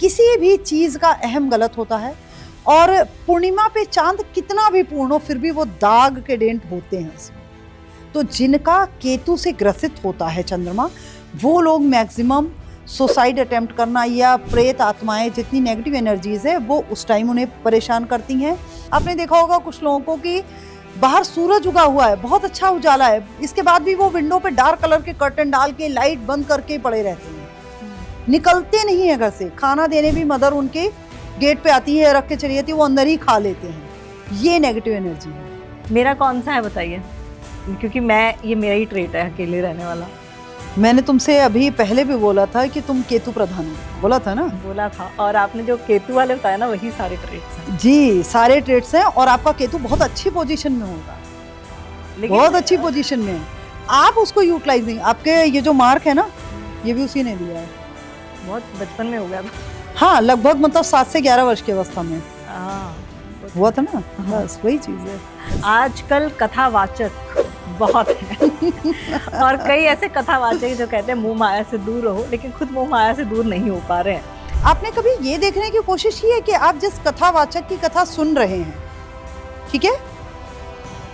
किसी भी चीज का अहम गलत होता है, और पूर्णिमा पे चांद कितना भी पूर्ण हो फिर भी वो दाग के डेंट होते हैं उसमें। तो जिनका केतु से ग्रसित होता है चंद्रमा, वो लोग मैक्सिमम सुसाइड अटेम्प्ट करना या प्रेत आत्माएं, जितनी नेगेटिव एनर्जीज है वो उस टाइम उन्हें परेशान करती हैं। आपने देखा होगा कुछ लोगों को कि बाहर सूरज उगा हुआ है, बहुत अच्छा उजाला है, इसके बाद भी वो विंडो पे डार्क कलर के कर्टन डाल के लाइट बंद करके पड़े रहते हैं, निकलते नहीं है घर से। खाना देने भी मदर उनके गेट पे आती है, रख के चली जाती है, वो अंदर ही खा लेते हैं। ये नेगेटिव एनर्जी है। मेरा कौन सा है बताइए, क्योंकि ये मेरा ही ट्रेट है, अकेले रहने वाला। मैंने तुमसे अभी पहले भी बोला था कि तुम केतु प्रधान हो, बोला था ना? बोला था, और आपने जो केतु वाले बताया ना, वही सारे ट्रेट्स हैं। जी, सारे ट्रेट्स हैं, और आपका केतु बहुत अच्छी पोजीशन में होगा, बहुत अच्छी पोजीशन में है। आप उसको यूटिलाइज नहीं, आपके ये जो मार्क है ना, ये भी उसी ने दिया है। बहुत बचपन में हो गया था। हाँ, लगभग मतलब 7 से 11 वर्ष की अवस्था में हुआ था ना, बस वही चीज है। आजकल कथावाचक बहुत है और कई ऐसे कथावाचक जो कहते हैं मोह माया से दूर रहो, लेकिन खुद मोह माया से दूर नहीं हो पा रहे हैं। आपने कभी ये देखने की कोशिश की है कि आप जिस कथावाचक की कथा सुन रहे हैं, ठीक है,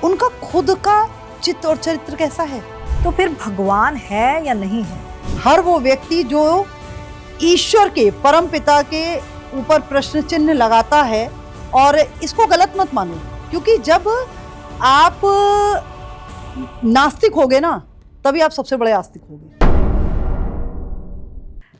उनका खुद का चित्त और चरित्र कैसा है? तो फिर भगवान है या नहीं है? हर वो व्यक्ति जो ईश्वर के, परम पिता के ऊपर प्रश्न चिन्ह लगाता है, और इसको गलत मत मानो, क्योंकि जब आप नास्तिक होगे ना, तभी आप सबसे बड़े आस्तिक होगे।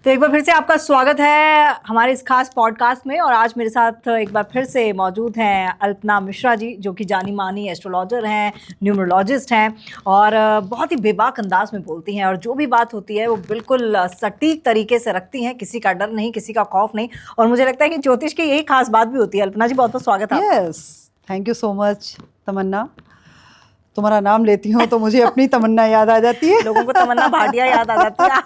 तो एक बार फिर से आपका स्वागत है हमारे इस खास पॉडकास्ट में, और आज मेरे साथ एक बार फिर से मौजूद हैं अल्पना मिश्रा जी, जो कि जानी मानी एस्ट्रोलॉजर हैं, न्यूमरोलॉजिस्ट हैं, और बहुत ही बेबाक अंदाज में बोलती हैं, और जो भी बात होती है वो बिल्कुल सटीक तरीके से रखती हैं, किसी का डर नहीं, किसी का खौफ नहीं। और मुझे लगता है कि ज्योतिष की यही खास बात भी होती है। अल्पना जी, बहुत बहुत स्वागत है। Yes, thank you so much Tamanna. तुम्हारा नाम लेती हूँ तो मुझे अपनी तमन्ना याद आ जाती है। लोगों को तमन्ना भाटिया याद आ जाती है।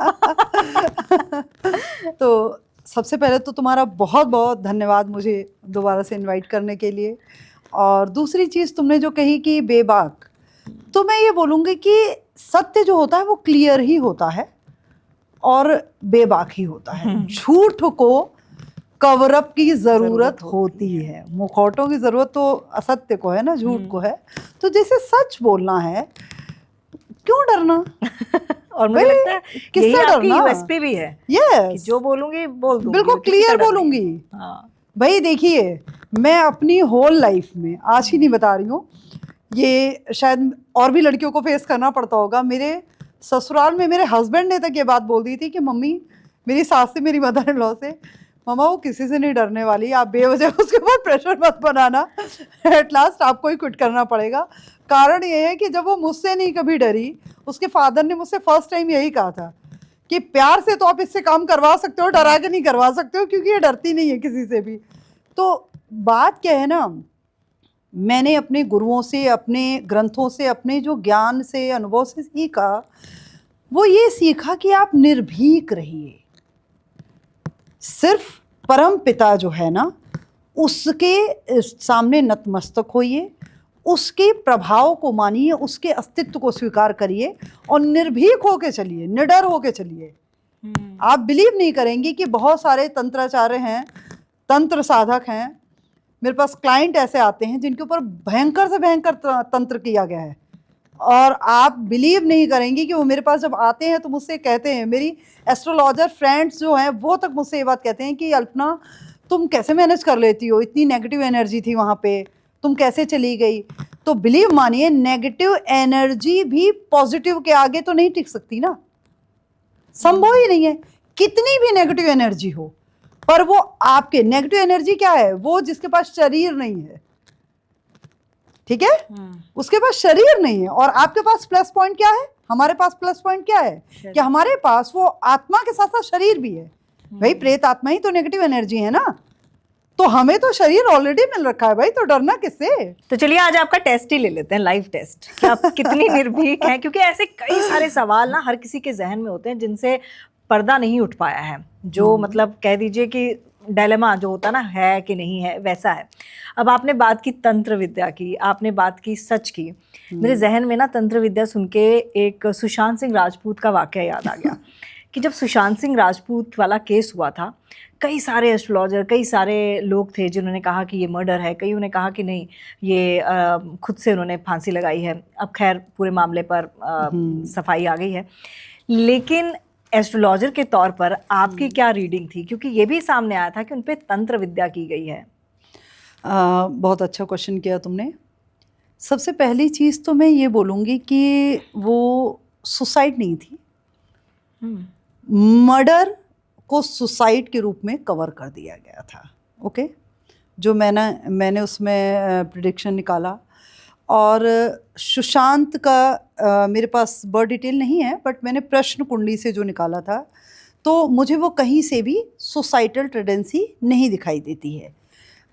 तो सबसे पहले तो तुम्हारा बहुत बहुत धन्यवाद मुझे दोबारा से इनवाइट करने के लिए। और दूसरी चीज़ तुमने जो कही कि बेबाक, तो मैं ये बोलूँगी कि सत्य जो होता है वो क्लियर ही होता है और बेबाक ही होता है। झूठ को कवरअप की ज़रूरत होती है, मुखौटों की ज़रूरत तो असत्य को है ना, झूठ को है। तो जैसे सच बोलना है, क्यों डरना? और मुझे लगता है किससे डरना? यूएसपी भी है। यस, जो बोलूंगी बोल दूंगी, बिल्कुल क्लियर बोलूंगी। भाई देखिए, मैं अपनी होल लाइफ में, आज ही नहीं बता रही हूँ, ये शायद और भी लड़कियों को फेस करना पड़ता होगा। मेरे ससुराल में मेरे हस्बैंड ने तक ये बात बोल दी थी कि मम्मी, मेरी सास से, मेरी मदर इन लॉ से, मामा वो किसी से नहीं डरने वाली, आप बेवजह उसके ऊपर प्रेशर मत बनाना, एट लास्ट आपको ही क्विट करना पड़ेगा। कारण ये है कि जब वो मुझसे नहीं कभी डरी, उसके फादर ने मुझसे फर्स्ट टाइम यही कहा था कि प्यार से तो आप इससे काम करवा सकते हो, डरा के नहीं करवा सकते हो, क्योंकि ये डरती नहीं है किसी से भी। तो बात क्या है ना, मैंने अपने गुरुओं से, अपने ग्रंथों से, अपने जो ज्ञान से, अनुभव से सीखा, वो ये सीखा कि आप निर्भीक रहिए, सिर्फ परम पिता जो है ना, उसके सामने नतमस्तक होइए, उसके प्रभाव को मानिए, उसके अस्तित्व को स्वीकार करिए, और निर्भीक होके चलिए, निडर होके चलिए। आप बिलीव नहीं करेंगे कि बहुत सारे तंत्राचार्य हैं, तंत्र साधक हैं, मेरे पास क्लाइंट ऐसे आते हैं जिनके ऊपर भयंकर से भयंकर तंत्र किया गया है, और आप बिलीव नहीं करेंगे कि वो मेरे पास जब आते हैं तो मुझसे कहते हैं, मेरी एस्ट्रोलॉजर फ्रेंड्स जो हैं वो तक मुझसे ये बात कहते हैं कि अल्पना, तुम कैसे मैनेज कर लेती हो, इतनी नेगेटिव एनर्जी थी वहाँ पे, तुम कैसे चली गई? तो बिलीव मानिए, नेगेटिव एनर्जी भी पॉजिटिव के आगे तो नहीं टिक सकती ना, संभव ही नहीं है, कितनी भी नेगेटिव एनर्जी हो। पर वो आपके, नेगेटिव एनर्जी क्या है? वो जिसके पास शरीर नहीं है, ठीक है, उसके पास शरीर नहीं है। और आपके पास प्लस पॉइंट क्या है? हमारे पास प्लस पॉइंट क्या है कि हमारे पास वो आत्मा के साथ साथ शरीर भी है। भाई प्रेत आत्मा ही तो नेगेटिव एनर्जी है ना, तो हमें तो शरीर ऑलरेडी मिल रखा है भाई, तो डरना किससे? तो चलिए आज आपका टेस्ट ही ले लेते हैं, लाइव टेस्ट, कि आप कितनी निर्भीक हैं, क्योंकि ऐसे कई सारे सवाल ना हर किसी के जहन में होते हैं जिनसे पर्दा नहीं उठ पाया है, जो मतलब कह दीजिए कि डायलेमा जो होता ना, है कि नहीं है, वैसा है। अब आपने बात की तंत्र विद्या की, आपने बात की सच की, मेरे जहन में ना तंत्र विद्या सुन के एक सुशांत सिंह राजपूत का वाकया याद आ गया कि जब सुशांत सिंह राजपूत वाला केस हुआ था, कई सारे एस्ट्रोलॉजर, कई सारे लोग थे जिन्होंने कहा कि ये मर्डर है, कईयों ने कहा कि नहीं ये खुद से उन्होंने फांसी लगाई है। अब खैर पूरे मामले पर सफाई आ गई है, लेकिन एस्ट्रोलॉजर के तौर पर आपकी क्या रीडिंग थी? क्योंकि ये भी सामने आया था कि उन पे तंत्र विद्या की गई है। बहुत अच्छा क्वेश्चन किया तुमने। सबसे पहली चीज़ तो मैं ये बोलूँगी कि वो सुसाइड नहीं थी, मर्डर को सुसाइड के रूप में कवर कर दिया गया था। ओके, जो मैंने उसमें प्रिडिक्शन निकाला। और सुशांत का मेरे पास बर्थ डिटेल नहीं है, बट मैंने प्रश्न कुंडली से जो निकाला था तो मुझे वो कहीं से भी सुसाइडल टेंडेंसी नहीं दिखाई देती है।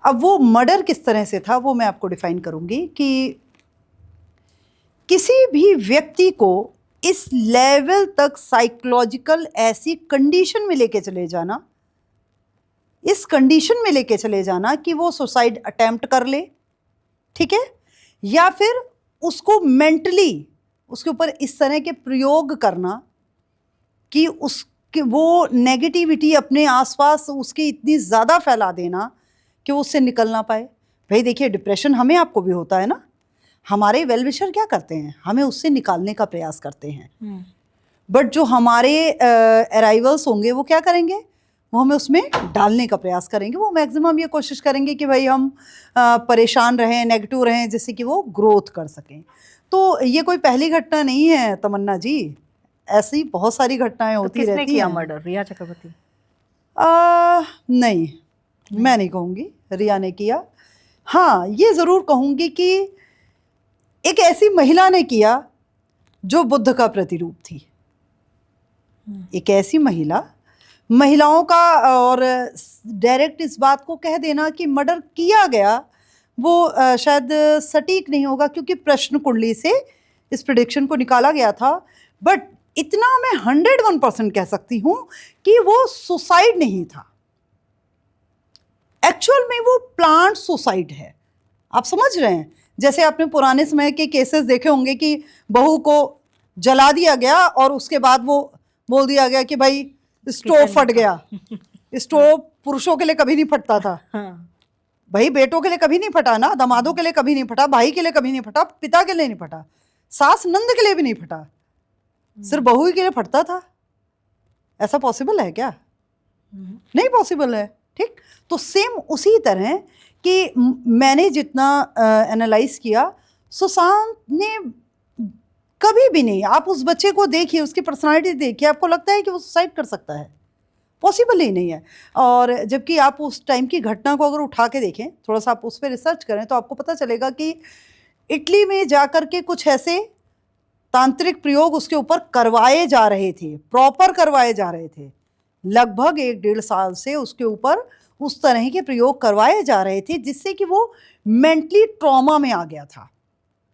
अब वो मर्डर किस तरह से था वो मैं आपको डिफाइन करूँगी कि किसी भी व्यक्ति को इस लेवल तक साइकोलॉजिकल ऐसी कंडीशन में लेके चले जाना, इस कंडीशन में लेके चले जाना कि वो सुसाइड अटेम्प्ट कर ले, ठीक है, या फिर उसको मेंटली उसके ऊपर इस तरह के प्रयोग करना कि वो नेगेटिविटी अपने आसपास उसकी इतनी ज़्यादा फैला देना कि वो उससे निकल ना पाए। भाई देखिए, डिप्रेशन हमें आपको भी होता है ना, हमारे वेल विशर क्या करते हैं, हमें उससे निकालने का प्रयास करते हैं, बट जो हमारे अराइवल्स होंगे वो क्या करेंगे, वो हमें उसमें डालने का प्रयास करेंगे। वो मैक्सिमम ये कोशिश करेंगे कि भाई हम परेशान रहें, नेगेटिव रहें, जिससे कि वो ग्रोथ कर सकें। तो ये कोई पहली घटना नहीं है तमन्ना जी, ऐसी बहुत सारी घटनाएं होती रहती हैं। किसने किया मर्डर? रिया चक्रवर्ती? नहीं, मैं नहीं कहूँगी रिया ने किया। हाँ, ये ज़रूर कहूँगी कि एक ऐसी महिला ने किया जो बुद्ध का प्रतिरूप थी। एक ऐसी महिलाओं का, और डायरेक्ट इस बात को कह देना कि मर्डर किया गया वो शायद सटीक नहीं होगा, क्योंकि प्रश्न कुंडली से इस प्रेडिक्शन को निकाला गया था। बट इतना मैं 101% कह सकती हूँ कि वो सुसाइड नहीं था, एक्चुअल में वो प्लांट सुसाइड है। आप समझ रहे हैं, जैसे आपने पुराने समय के केसेस देखे होंगे कि बहू को जला दिया गया और उसके बाद वो बोल दिया गया कि भाई स्टोव फट गया। स्टोव पुरुषों के लिए कभी नहीं फटता था, भाई बेटों के लिए कभी नहीं फटा ना, दामादों के लिए कभी नहीं फटा, भाई के लिए कभी नहीं फटा, पिता के लिए नहीं फटा, सास नंद के लिए भी नहीं फटा, सिर्फ बहू ही के लिए फटता था। ऐसा पॉसिबल है क्या? नहीं पॉसिबल है, ठीक। तो सेम उसी तरह कि मैंने जितना एनालाइज किया, सुशांत ने कभी भी नहीं, आप उस बच्चे को देखिए, उसकी पर्सनालिटी देखिए, आपको लगता है कि वो सुसाइड कर सकता है? पॉसिबल ही नहीं है। और जबकि आप उस टाइम की घटना को अगर उठा के देखें, थोड़ा सा आप उस पर रिसर्च करें, तो आपको पता चलेगा कि इटली में जा कर के कुछ ऐसे तांत्रिक प्रयोग उसके ऊपर करवाए जा रहे थे, प्रॉपर करवाए जा रहे थे। लगभग 1-1.5 साल से उसके ऊपर उस तरह के प्रयोग करवाए जा रहे थे, जिससे कि वो मेंटली ट्रॉमा में आ गया था।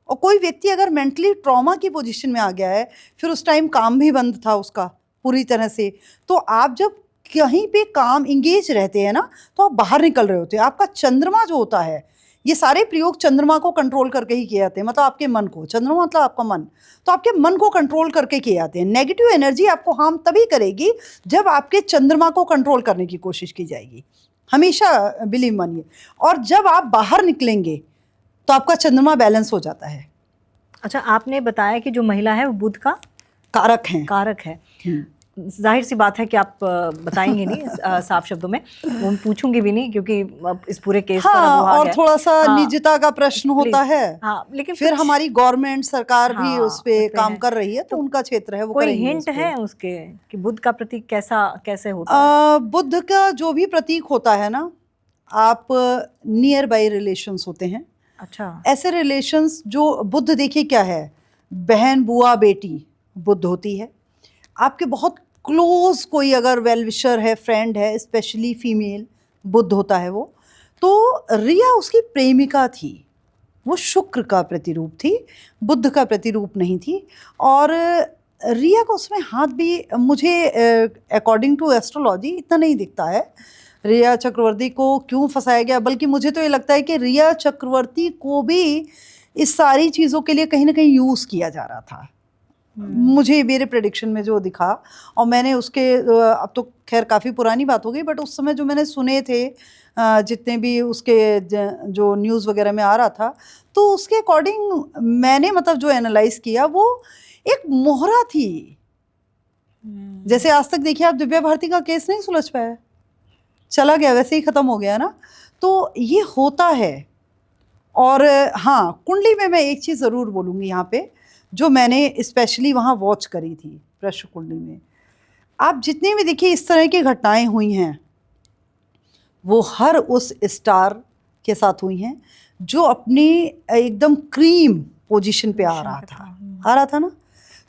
और कोई व्यक्ति अगर मेंटली ट्रॉमा की पोजीशन में आ गया है, फिर उस टाइम काम भी बंद था उसका पूरी तरह से, तो आप जब कहीं पे काम इंगेज रहते हैं ना, तो आप बाहर निकल रहे होते हैं। आपका चंद्रमा जो होता है, ये सारे प्रयोग चंद्रमा को कंट्रोल करके ही किए जाते हैं, मतलब आपके मन को, चंद्रमा मतलब आपका मन, तो आपके मन को कंट्रोल करके किए जाते हैं। नेगेटिव एनर्जी आपको हार्म तभी करेगी जब आपके चंद्रमा को कंट्रोल करने की कोशिश की जाएगी, हमेशा बिलीव मानिए। और जब आप बाहर निकलेंगे तो आपका चंद्रमा बैलेंस हो जाता है। अच्छा, आपने बताया कि जो महिला है वो बुध का कारक है। जाहिर सी बात है कि आप बताएंगे नहीं साफ शब्दों में, वो पूछूंगी भी नहीं, क्योंकि इस पूरे केस पर वो आ और गया। थोड़ा सा निजता का प्रश्न होता है। लेकिन फिर हमारी गवर्नमेंट सरकार भी उस पे उस पे काम है। कर रही है, तो उनका क्षेत्र है, वो कोई करेंगे हिंट उस पे। है उसके कि बुध का प्रतीक कैसे होता है? बुध का जो भी प्रतीक होता है ना, आप नियर बाई रिलेशंस होते हैं। अच्छा, ऐसे रिलेशंस जो बुध, देखिए क्या है, बहन बुआ बेटी बुध होती है। आपके बहुत क्लोज कोई अगर वेल विशर है, फ्रेंड है, स्पेशली फीमेल, बुध होता है वो। तो रिया उसकी प्रेमिका थी, वो शुक्र का प्रतिरूप थी, बुध का प्रतिरूप नहीं थी। और रिया का उसमें हाथ भी, मुझे अकॉर्डिंग टू एस्ट्रोलॉजी इतना नहीं दिखता है रिया चक्रवर्ती को क्यों फंसाया गया। बल्कि मुझे तो ये लगता है कि रिया चक्रवर्ती को भी इस सारी चीज़ों के लिए कहीं ना कहीं यूज़ किया जा रहा था। मुझे मेरे प्रेडिक्शन में जो दिखा, और मैंने उसके अब तो खैर काफ़ी पुरानी बात हो गई, बट उस समय जो मैंने सुने थे जितने भी उसके जो न्यूज़ वगैरह में आ रहा था, तो उसके अकॉर्डिंग मैंने मतलब जो एनालाइज किया वो एक मोहरा थी। जैसे आज तक देखिए आप, दिव्या भारती का केस नहीं सुलझ पाया, चला गया, वैसे ही ख़त्म हो गया ना। तो ये होता है। और हाँ, कुंडली में मैं एक चीज़ ज़रूर बोलूँगी यहाँ पे, जो मैंने स्पेशली वहाँ वॉच करी थी प्रश्न कुंडली में, आप जितनी भी देखिए इस तरह की घटनाएं हुई हैं, वो हर उस स्टार के साथ हुई हैं जो अपनी एकदम क्रीम पोजीशन पे आ रहा था ना।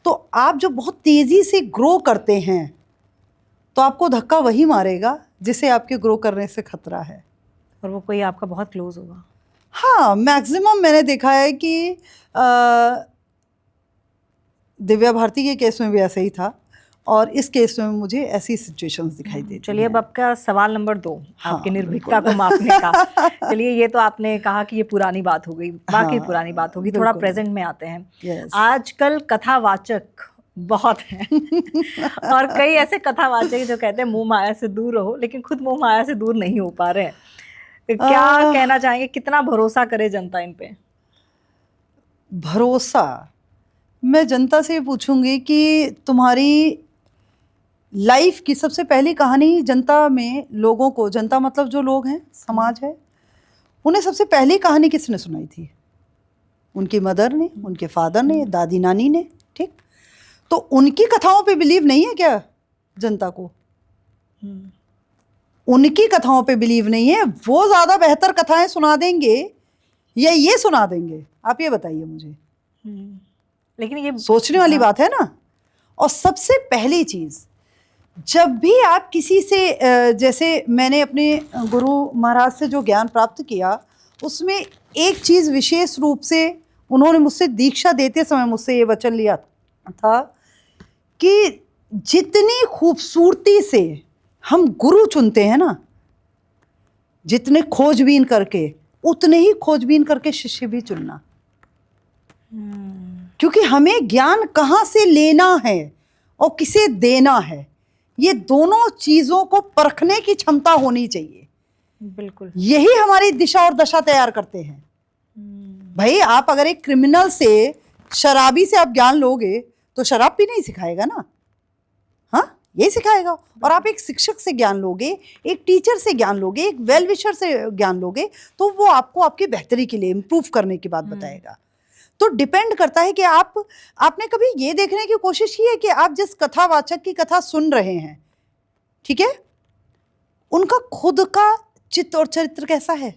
तो आप जो बहुत तेज़ी से ग्रो करते हैं, तो आपको धक्का वही मारेगा जिसे आपके ग्रो करने से खतरा है, और वो कोई आपका बहुत क्लोज होगा। हाँ, मैक्सिमम मैंने देखा है कि दिव्या भारती के केस में भी ऐसा ही था, और इस केस में मुझे ऐसी सिचुएशंस दिखाई देती हैं। चलिए, अब आपका सवाल नंबर 2, हाँ, आपकी निर्भीकता को मापने का। चलिए, ये तो आपने कहा कि ये पुरानी बात हो गई, वाकई हाँ, पुरानी बात होगी। थोड़ा बिल्कुल। प्रेजेंट में आते हैं। Yes. आजकल कथावाचक बहुत हैं और कई ऐसे कथावाचक जो कहते हैं मुंह माया से दूर रहो, लेकिन खुद मुंह माया से दूर नहीं हो पा रहे हैं। क्या कहना चाहेंगे, कितना भरोसा करे जनता इन पे? भरोसा, मैं जनता से पूछूंगी कि तुम्हारी लाइफ की सबसे पहली कहानी जनता में, लोगों को, जनता मतलब जो लोग हैं, समाज है, उन्हें सबसे पहली कहानी किसने सुनाई थी? उनकी मदर ने, उनके फादर ने, दादी नानी ने, ठीक? तो उनकी कथाओं पे बिलीव नहीं है क्या जनता को? उनकी कथाओं पे बिलीव नहीं है, वो ज़्यादा बेहतर कथाएं सुना देंगे या ये सुना देंगे? आप ये बताइए मुझे। लेकिन ये सोचने वाली बात है ना। और सबसे पहली चीज़, जब भी आप किसी से, जैसे मैंने अपने गुरु महाराज से जो ज्ञान प्राप्त किया, उसमें एक चीज़ विशेष रूप से उन्होंने मुझसे दीक्षा देते समय मुझसे ये वचन लिया था कि जितनी खूबसूरती से हम गुरु चुनते हैं ना, जितने खोजबीन करके, उतने ही खोजबीन करके शिष्य भी चुनना। क्योंकि हमें ज्ञान कहाँ से लेना है और किसे देना है, ये दोनों चीज़ों को परखने की क्षमता होनी चाहिए। बिल्कुल, यही हमारी दिशा और दशा तैयार करते हैं। भाई, आप अगर एक क्रिमिनल से, शराबी से आप ज्ञान लोगे तो शराब पीना ही सिखाएगा ना, हाँ, यही सिखाएगा। और आप एक शिक्षक से ज्ञान लोगे, एक टीचर से ज्ञान लोगे, एक वेल विशर से ज्ञान लोगे, तो वो आपको आपकी बेहतरी के लिए, इम्प्रूव करने की बात बताएगा। तो डिपेंड करता है कि आपने कभी ये देखने की कोशिश की है कि आप जिस कथावाचक की कथा सुन रहे हैं, ठीक है, उनका खुद का चित्त और चरित्र कैसा है?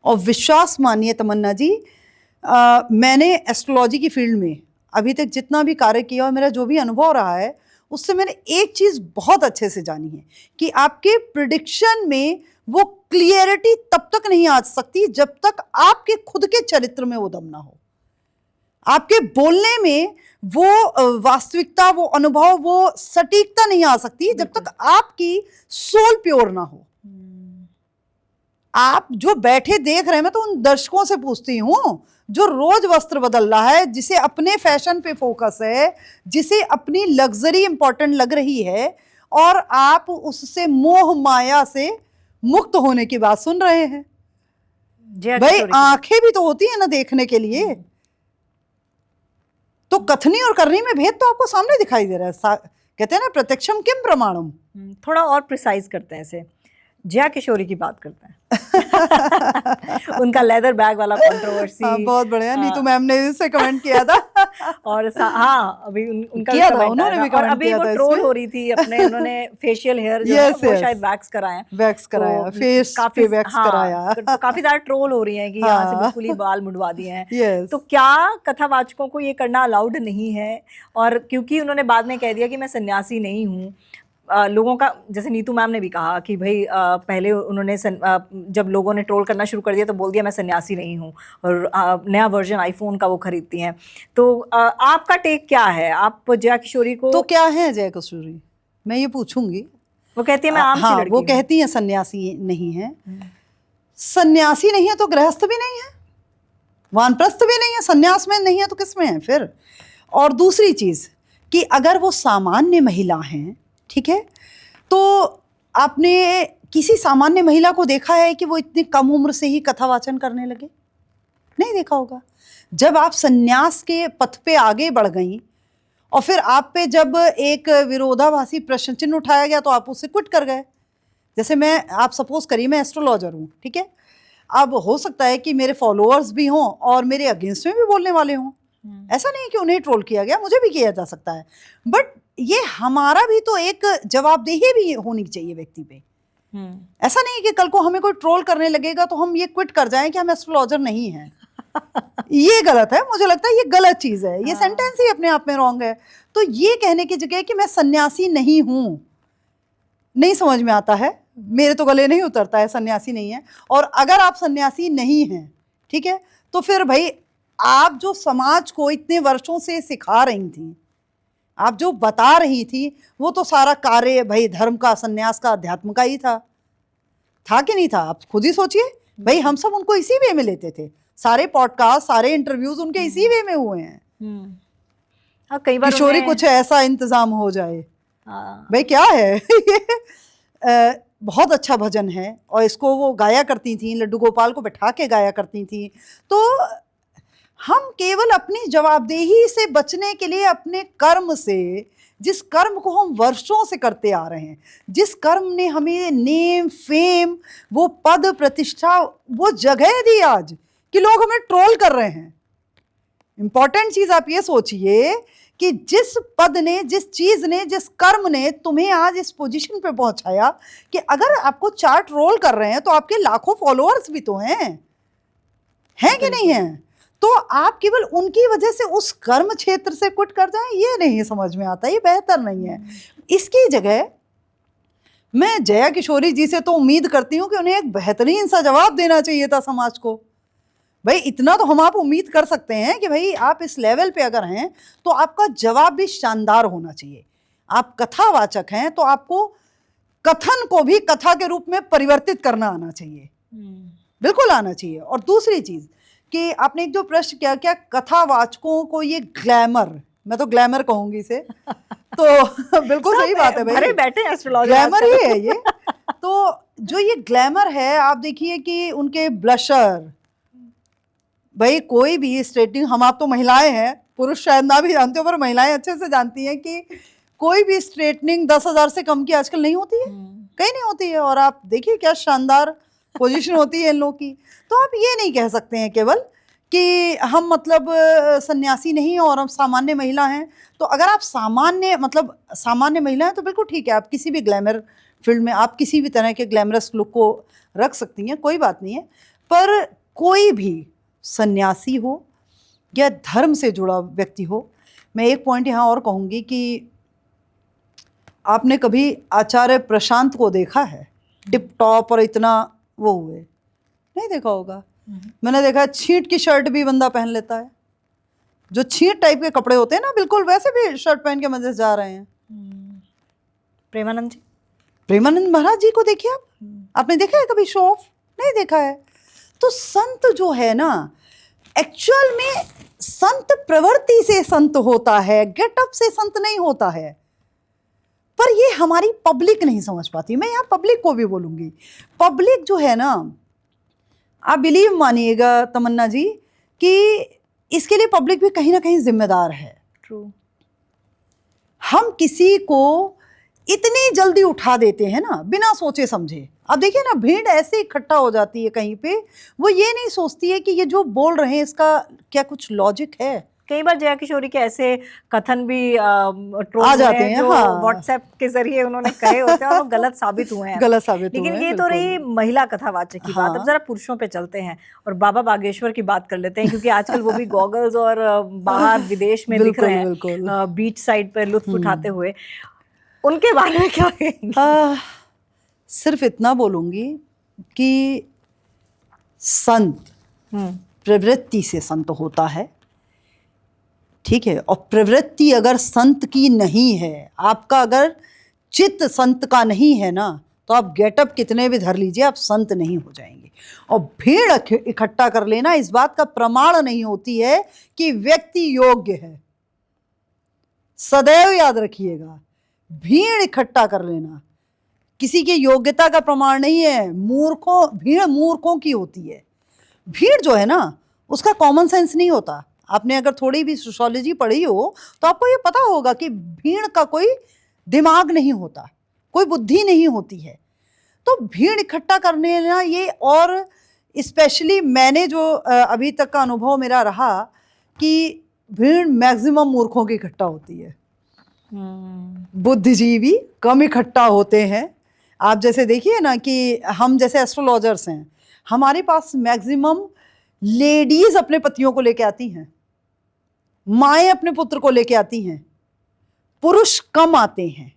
और विश्वास मानिए तमन्ना जी, मैंने एस्ट्रोलॉजी की फील्ड में अभी तक जितना भी कार्य किया और मेरा जो भी अनुभव रहा है, उससे मैंने एक चीज़ बहुत अच्छे से जानी है कि आपके प्रिडिक्शन में वो क्लियरिटी तब तक नहीं आ सकती जब तक आपके खुद के चरित्र में वो दम ना हो। आपके बोलने में वो वास्तविकता, वो अनुभव, वो सटीकता नहीं आ सकती जब तक आपकी सोल प्योर ना हो। आप जो बैठे देख रहे हैं, मैं तो उन दर्शकों से पूछती हूँ जो रोज वस्त्र बदल रहा है, जिसे अपने फैशन पे फोकस है, जिसे अपनी लग्जरी इंपॉर्टेंट लग रही है, और आप उससे मोह माया से मुक्त होने की बात सुन रहे हैं। भाई, आंखें भी तो होती है ना देखने के लिए। तो कथनी और करनी में भेद तो आपको सामने दिखाई दे रहा है। कहते हैं ना, प्रत्यक्षम किम प्रमाणम। थोड़ा और प्रिसाइज करते हैं इसे, जया किशोरी की बात करते हैं। उनका लेदर बैग वाला कंट्रोवर्सी, हाँ, बहुत बढ़िया। नीतू मैम ने इससे कमेंट किया था। और हाँ, अभी उनका किया था, उन्होंने भी और कमेंट अभी किया वो था ट्रोल इसमें। हो रही थी अपने, उन्होंने फेशियल हेयर जो है वो शायद वैक्स कराए, वैक्स कराया, फेस पे वैक्स कराया। तो काफी ज्यादा ट्रोल हो रही हैं कि यहाँ से बिल्कुल ही बाल मुड़वा दिए हैं। तो क्या कथावाचकों को ये करना अलाउड नहीं है? और क्योंकि उन्होंने बाद में कह दिया कि मैं सन्यासी नहीं हूँ, लोगों का, जैसे नीतू मैम ने भी कहा कि भाई पहले उन्होंने जब लोगों ने ट्रोल करना शुरू कर दिया तो बोल दिया मैं सन्यासी नहीं हूँ, और नया वर्जन आईफोन का वो खरीदती हैं। तो आपका टेक क्या है? आप जया किशोरी को, तो क्या है जया किशोरी, मैं ये पूछूंगी। वो कहती है मैं आम सी लड़की वो कहती हैं सन्यासी नहीं है। सन्यासी नहीं है तो गृहस्थ भी नहीं है, वानप्रस्थ भी नहीं है, सन्यास में नहीं है तो किस में है फिर? और दूसरी चीज़ कि अगर वो सामान्य महिला हैं, ठीक है, तो आपने किसी सामान्य महिला को देखा है कि वो इतनी कम उम्र से ही कथा वाचन करने लगे? नहीं देखा होगा। जब आप संन्यास के पथ पे आगे बढ़ गई और फिर आप पे जब एक विरोधाभासी प्रश्न चिन्ह उठाया गया तो आप उससे क्विट कर गए। जैसे आप सपोज करिए मैं एस्ट्रोलॉजर हूँ, ठीक है, अब हो सकता है कि मेरे फॉलोअर्स भी हों और मेरे अगेंस्ट में भी बोलने वाले हों। ऐसा नहीं कि उन्हें ट्रोल किया गया, मुझे भी किया जा सकता है, बट ये हमारा भी तो एक जवाबदेही भी होनी चाहिए व्यक्ति पे। ऐसा नहीं कि कल को हमें कोई ट्रोल करने लगेगा तो हम ये क्विट कर जाएं कि हम एस्ट्रोलॉजर नहीं हैं। ये गलत है, मुझे लगता है ये गलत चीज़ है, ये सेंटेंस ही अपने आप में रॉन्ग है। तो ये कहने की जगह कि मैं सन्यासी नहीं हूँ, नहीं समझ में आता है, मेरे तो गले नहीं उतरता है, सन्यासी नहीं है। और अगर आप सन्यासी नहीं हैं, ठीक है, तो फिर भाई आप जो समाज को इतने वर्षों से सिखा रही थी, आप जो बता रही थी, वो तो सारा कार्य भाई धर्म का, सन्यास का, अध्यात्म का ही था कि नहीं था? आप खुद ही सोचिए भाई, हम सब उनको इसी वे में लेते थे, सारे पॉडकास्ट, सारे इंटरव्यूज उनके इसी वे में हुए हैं। कई बार किशोरी कुछ ऐसा इंतजाम हो जाए, भाई क्या है ये बहुत अच्छा भजन है और इसको वो गाया करती थी, लड्डू गोपाल को बैठा के गाया करती थी। तो हम केवल अपनी जवाबदेही से बचने के लिए अपने कर्म से, जिस कर्म को हम वर्षों से करते आ रहे हैं, जिस कर्म ने हमें नेम, फेम, वो पद, प्रतिष्ठा, वो जगह दी आज कि लोग हमें ट्रोल कर रहे हैं। इंपॉर्टेंट चीज आप ये सोचिए कि जिस पद ने, जिस चीज ने, जिस कर्म ने तुम्हें आज इस पोजीशन पे पहुंचाया कि अगर आपको 4 ट्रोल कर रहे हैं तो आपके लाखों फॉलोअर्स भी तो हैं कि नहीं हैं? तो आप केवल उनकी वजह से उस कर्म क्षेत्र से क्विट कर जाएं, ये नहीं समझ में आता, ये बेहतर नहीं है। इसकी जगह मैं जया किशोरी जी से तो उम्मीद करती हूँ कि उन्हें एक बेहतरीन सा जवाब देना चाहिए था समाज को। भाई इतना तो हम आप उम्मीद कर सकते हैं कि भाई आप इस लेवल पे अगर हैं तो आपका जवाब भी शानदार होना चाहिए। आप कथावाचक हैं तो आपको कथन को भी कथा के रूप में परिवर्तित करना आना चाहिए, बिल्कुल आना चाहिए। और दूसरी चीज कि आपने एक जो प्रश्न किया, क्या कथावाचकों को ये ग्लैमर, मैं तो ग्लैमर कहूंगी इसे, तो बिल्कुल सही बात है भाई, अरे बैठे एस्ट्रोलॉजर ग्लैमर ही है ये। तो जो ये ग्लैमर है, आप देखिए कि उनके ब्लशर, भाई कोई भी स्ट्रेटनिंग, हम आप तो महिलाएं हैं, पुरुष शायद ना भी जानते हो पर महिलाएं अच्छे से जानती हैं कि कोई भी स्ट्रेटनिंग 10,000 से कम की आजकल नहीं होती है, कहीं नहीं होती है। और आप देखिए क्या शानदार पोजीशन होती है इन लोगों की। तो आप ये नहीं कह सकते हैं केवल कि हम मतलब सन्यासी नहीं और हम सामान्य महिला हैं। तो अगर आप सामान्य महिला हैं तो बिल्कुल ठीक है, आप किसी भी ग्लैमर फील्ड में, आप किसी भी तरह के ग्लैमरस लुक को रख सकती हैं, कोई बात नहीं है। पर कोई भी सन्यासी हो या धर्म से जुड़ा व्यक्ति हो, मैं एक पॉइंट यहाँ और कहूँगी कि आपने कभी आचार्य प्रशांत को देखा है टिप टॉप और इतना वो हुए? नहीं देखा होगा। मैंने देखा छींट की शर्ट भी बंदा पहन लेता है, जो छींट टाइप के कपड़े होते हैं ना, बिल्कुल वैसे भी शर्ट पहन के मजे से जा रहे हैं। प्रेमानंद महाराज जी को देखिए आप, आपने देखा है कभी शो ऑफ? नहीं देखा है। तो संत जो है ना, एक्चुअल में संत प्रवृत्ति से संत होता है, गेटअप से संत नहीं होता है। पर ये हमारी पब्लिक नहीं समझ पाती। मैं यहाँ पब्लिक को भी बोलूंगी, पब्लिक जो है ना, आप बिलीव मानिएगा तमन्ना जी कि इसके लिए पब्लिक भी कहीं ना कहीं जिम्मेदार है। ट्रू। हम किसी को इतनी जल्दी उठा देते हैं ना, बिना सोचे समझे। अब देखिए ना, भीड़ ऐसे इकट्ठा हो जाती है कहीं पे, वो ये नहीं सोचती है कि ये जो बोल रहे हैं इसका क्या कुछ लॉजिक है। कई बार जया किशोरी के ऐसे कथन भी ट्रोल आ जाते हैं, जो हाँ। व्हाट्सएप के जरिए उन्होंने कहे होते हैं और वो गलत साबित हुए हैं। गलत साबित हुए लेकिन हैं, ये तो रही महिला कथावाचक की बात। अब जरा पुरुषों पे चलते हैं और बाबा बागेश्वर की बात कर लेते हैं, क्योंकि आजकल वो भी गॉगल्स और बाहर विदेश में दिख रहे हैं, बीच साइड पर लुत्फ उठाते हुए। उनके बारे में क्या कहेंगे? सिर्फ इतना बोलूंगी कि संत प्रवृत्ति से संत होता है, ठीक है। और प्रवृत्ति अगर संत की नहीं है, आपका अगर चित्त संत का नहीं है ना, तो आप गेटअप कितने भी धर लीजिए, आप संत नहीं हो जाएंगे। और भीड़ इकट्ठा कर लेना इस बात का प्रमाण नहीं होती है कि व्यक्ति योग्य है। सदैव याद रखिएगा, भीड़ इकट्ठा कर लेना किसी की योग्यता का प्रमाण नहीं है। भीड़ मूर्खों की होती है। भीड़ जो है ना, उसका कॉमन सेंस नहीं होता। आपने अगर थोड़ी भी सोशियोलॉजी पढ़ी हो तो आपको ये पता होगा कि भीड़ का कोई दिमाग नहीं होता, कोई बुद्धि नहीं होती है। तो भीड़ इकट्ठा करने ना, ये और स्पेशली मैंने जो अभी तक का अनुभव मेरा रहा कि भीड़ मैक्सिमम मूर्खों की इकट्ठा होती है, बुद्धिजीवी कम इकट्ठा होते हैं। आप जैसे देखिए ना कि हम जैसे एस्ट्रोलॉजर्स हैं, हमारे पास मैक्सिमम लेडीज अपने पतियों को लेके आती हैं, माएँ अपने पुत्र को लेके आती हैं, पुरुष कम आते हैं,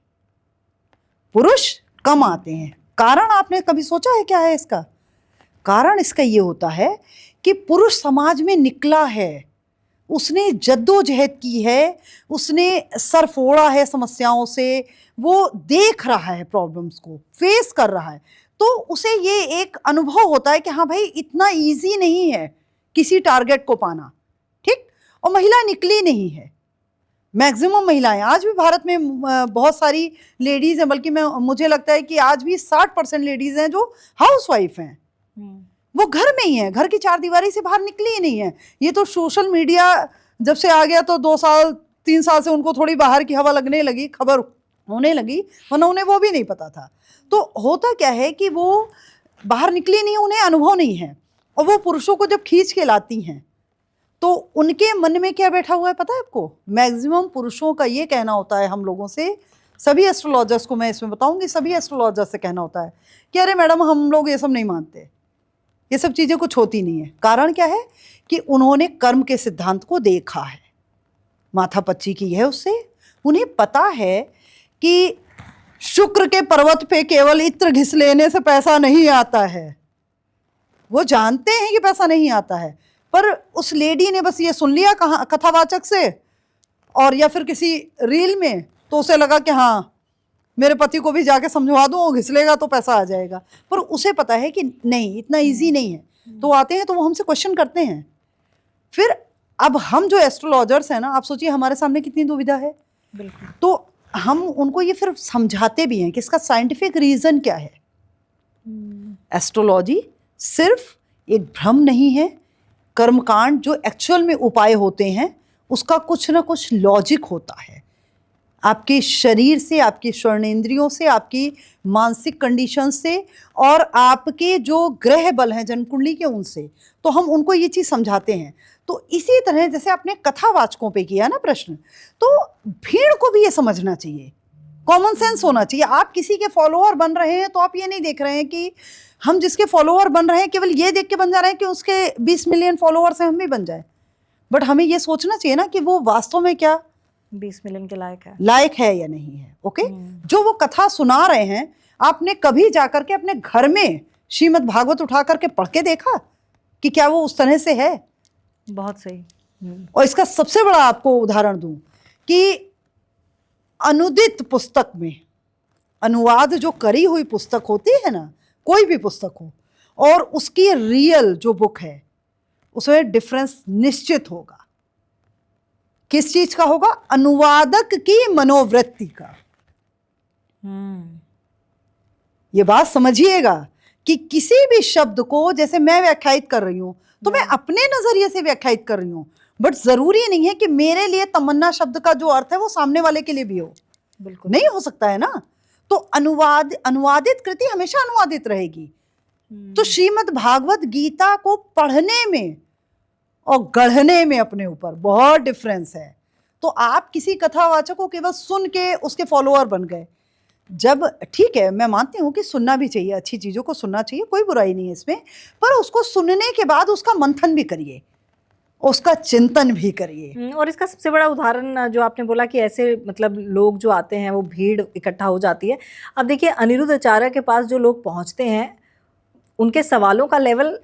पुरुष कम आते हैं। कारण आपने कभी सोचा है क्या है इसका? कारण इसका ये होता है कि पुरुष समाज में निकला है, उसने जद्दोजहद की है, उसने सर फोड़ा है समस्याओं से, वो देख रहा है, प्रॉब्लम्स को फेस कर रहा है, तो उसे ये एक अनुभव होता है कि हाँ भाई इतना इजी नहीं है किसी टारगेट को पाना, ठीक। और महिला निकली नहीं है, मैक्सिमम महिलाएं आज भी भारत में बहुत सारी लेडीज हैं, बल्कि मुझे लगता है कि आज भी 60% लेडीज हैं जो हाउसवाइफ हैं, वो घर में ही है, घर की चार दीवारी से बाहर निकली ही नहीं है। ये तो सोशल मीडिया जब से आ गया तो 2 साल 3 साल से उनको थोड़ी बाहर की हवा लगने लगी, खबर होने लगी, वरना उन्हें वो भी नहीं पता था। तो होता क्या है कि वो बाहर निकली नहीं, उन्हें अनुभव नहीं है, और वो पुरुषों को जब खींच के लाती हैं तो उनके मन में क्या बैठा हुआ है पता है आपको? मैक्सिमम पुरुषों का ये कहना होता है, हम लोगों से, सभी एस्ट्रोलॉजर्स को मैं इसमें बताऊंगी, सभी एस्ट्रोलॉजर्स से कहना होता है कि अरे मैडम हम लोग ये सब नहीं मानते, ये सब चीज़ें कुछ होती नहीं है। कारण क्या है कि उन्होंने कर्म के सिद्धांत को देखा है, माथापच्ची की है उससे, उन्हें पता है कि शुक्र के पर्वत पे केवल इत्र घिस लेने से पैसा नहीं आता है। वो जानते हैं कि पैसा नहीं आता है, पर उस लेडी ने बस ये सुन लिया कथावाचक से और या फिर किसी रील में, तो उसे लगा कि हाँ मेरे पति को भी जाके समझवा दूँ, वो घिस लेगा तो पैसा आ जाएगा। पर उसे पता है कि नहीं, इतना इजी नहीं है। तो आते हैं तो वो हमसे क्वेश्चन करते हैं। फिर अब हम जो एस्ट्रोलॉजर्स हैं ना, आप सोचिए हमारे सामने कितनी दुविधा है। बिल्कुल। तो हम उनको ये फिर समझाते भी हैं कि इसका साइंटिफिक रीज़न क्या है। एस्ट्रोलॉजी सिर्फ एक भ्रम नहीं है, कर्मकांड जो एक्चुअल में उपाय होते हैं उसका कुछ ना कुछ लॉजिक होता है, आपके शरीर से, आपकी स्वर्णेंद्रियों से, आपकी मानसिक कंडीशन से, और आपके जो ग्रह बल हैं जन्म कुंडली के, उनसे। तो हम उनको ये चीज़ समझाते हैं। तो इसी तरह जैसे आपने कथावाचकों पे किया ना प्रश्न, तो भीड़ को भी ये समझना चाहिए, कॉमन सेंस होना चाहिए। आप किसी के फॉलोअर बन रहे हैं तो आप ये नहीं देख रहे हैं कि हम जिसके फॉलोअर बन रहे हैं केवल ये देख के बन जा रहे हैं कि उसके 20 मिलियन फॉलोअर्स हैं, हम भी बन जाए। बट हमें ये सोचना चाहिए ना कि वो वास्तव में क्या 20 मिलियन के लायक है या नहीं है। ओके, जो वो कथा सुना रहे हैं, आपने कभी जाकर के अपने घर में श्रीमद् भागवत उठा करके पढ़ के देखा कि क्या वो उस तरह से है? बहुत सही। और इसका सबसे बड़ा आपको उदाहरण दूं कि अनुदित पुस्तक में, अनुवाद जो करी हुई पुस्तक होती है ना, कोई भी पुस्तक हो, और उसकी रियल जो बुक है, उसमें डिफरेंस निश्चित होगा। किस चीज का होगा? अनुवादक की मनोवृत्ति का। ये बात समझिएगा कि किसी भी शब्द को जैसे मैं व्याख्यायित कर रही हूं तो मैं अपने नजरिए से व्याख्यायित कर रही हूं, बट जरूरी नहीं है कि मेरे लिए तमन्ना शब्द का जो अर्थ है वो सामने वाले के लिए भी हो। बिल्कुल नहीं हो सकता है ना। तो अनुवादित कृति हमेशा अनुवादित रहेगी। तो श्रीमद् भागवत गीता को पढ़ने में और गढ़ने में अपने ऊपर बहुत डिफरेंस है। तो आप किसी कथावाचक को केवल सुन के उसके फॉलोअर बन गए, जब ठीक है मैं मानती हूँ कि सुनना भी चाहिए, अच्छी चीज़ों को सुनना चाहिए, कोई बुराई नहीं है इसमें, पर उसको सुनने के बाद उसका मंथन भी करिए, उसका चिंतन भी करिए। और इसका सबसे बड़ा उदाहरण जो आपने बोला कि ऐसे मतलब लोग जो आते हैं वो भीड़ इकट्ठा हो जाती है। अब देखिए अनिरुद्ध आचार्य के पास जो लोग पहुंचते हैं उनके सवालों का लेवल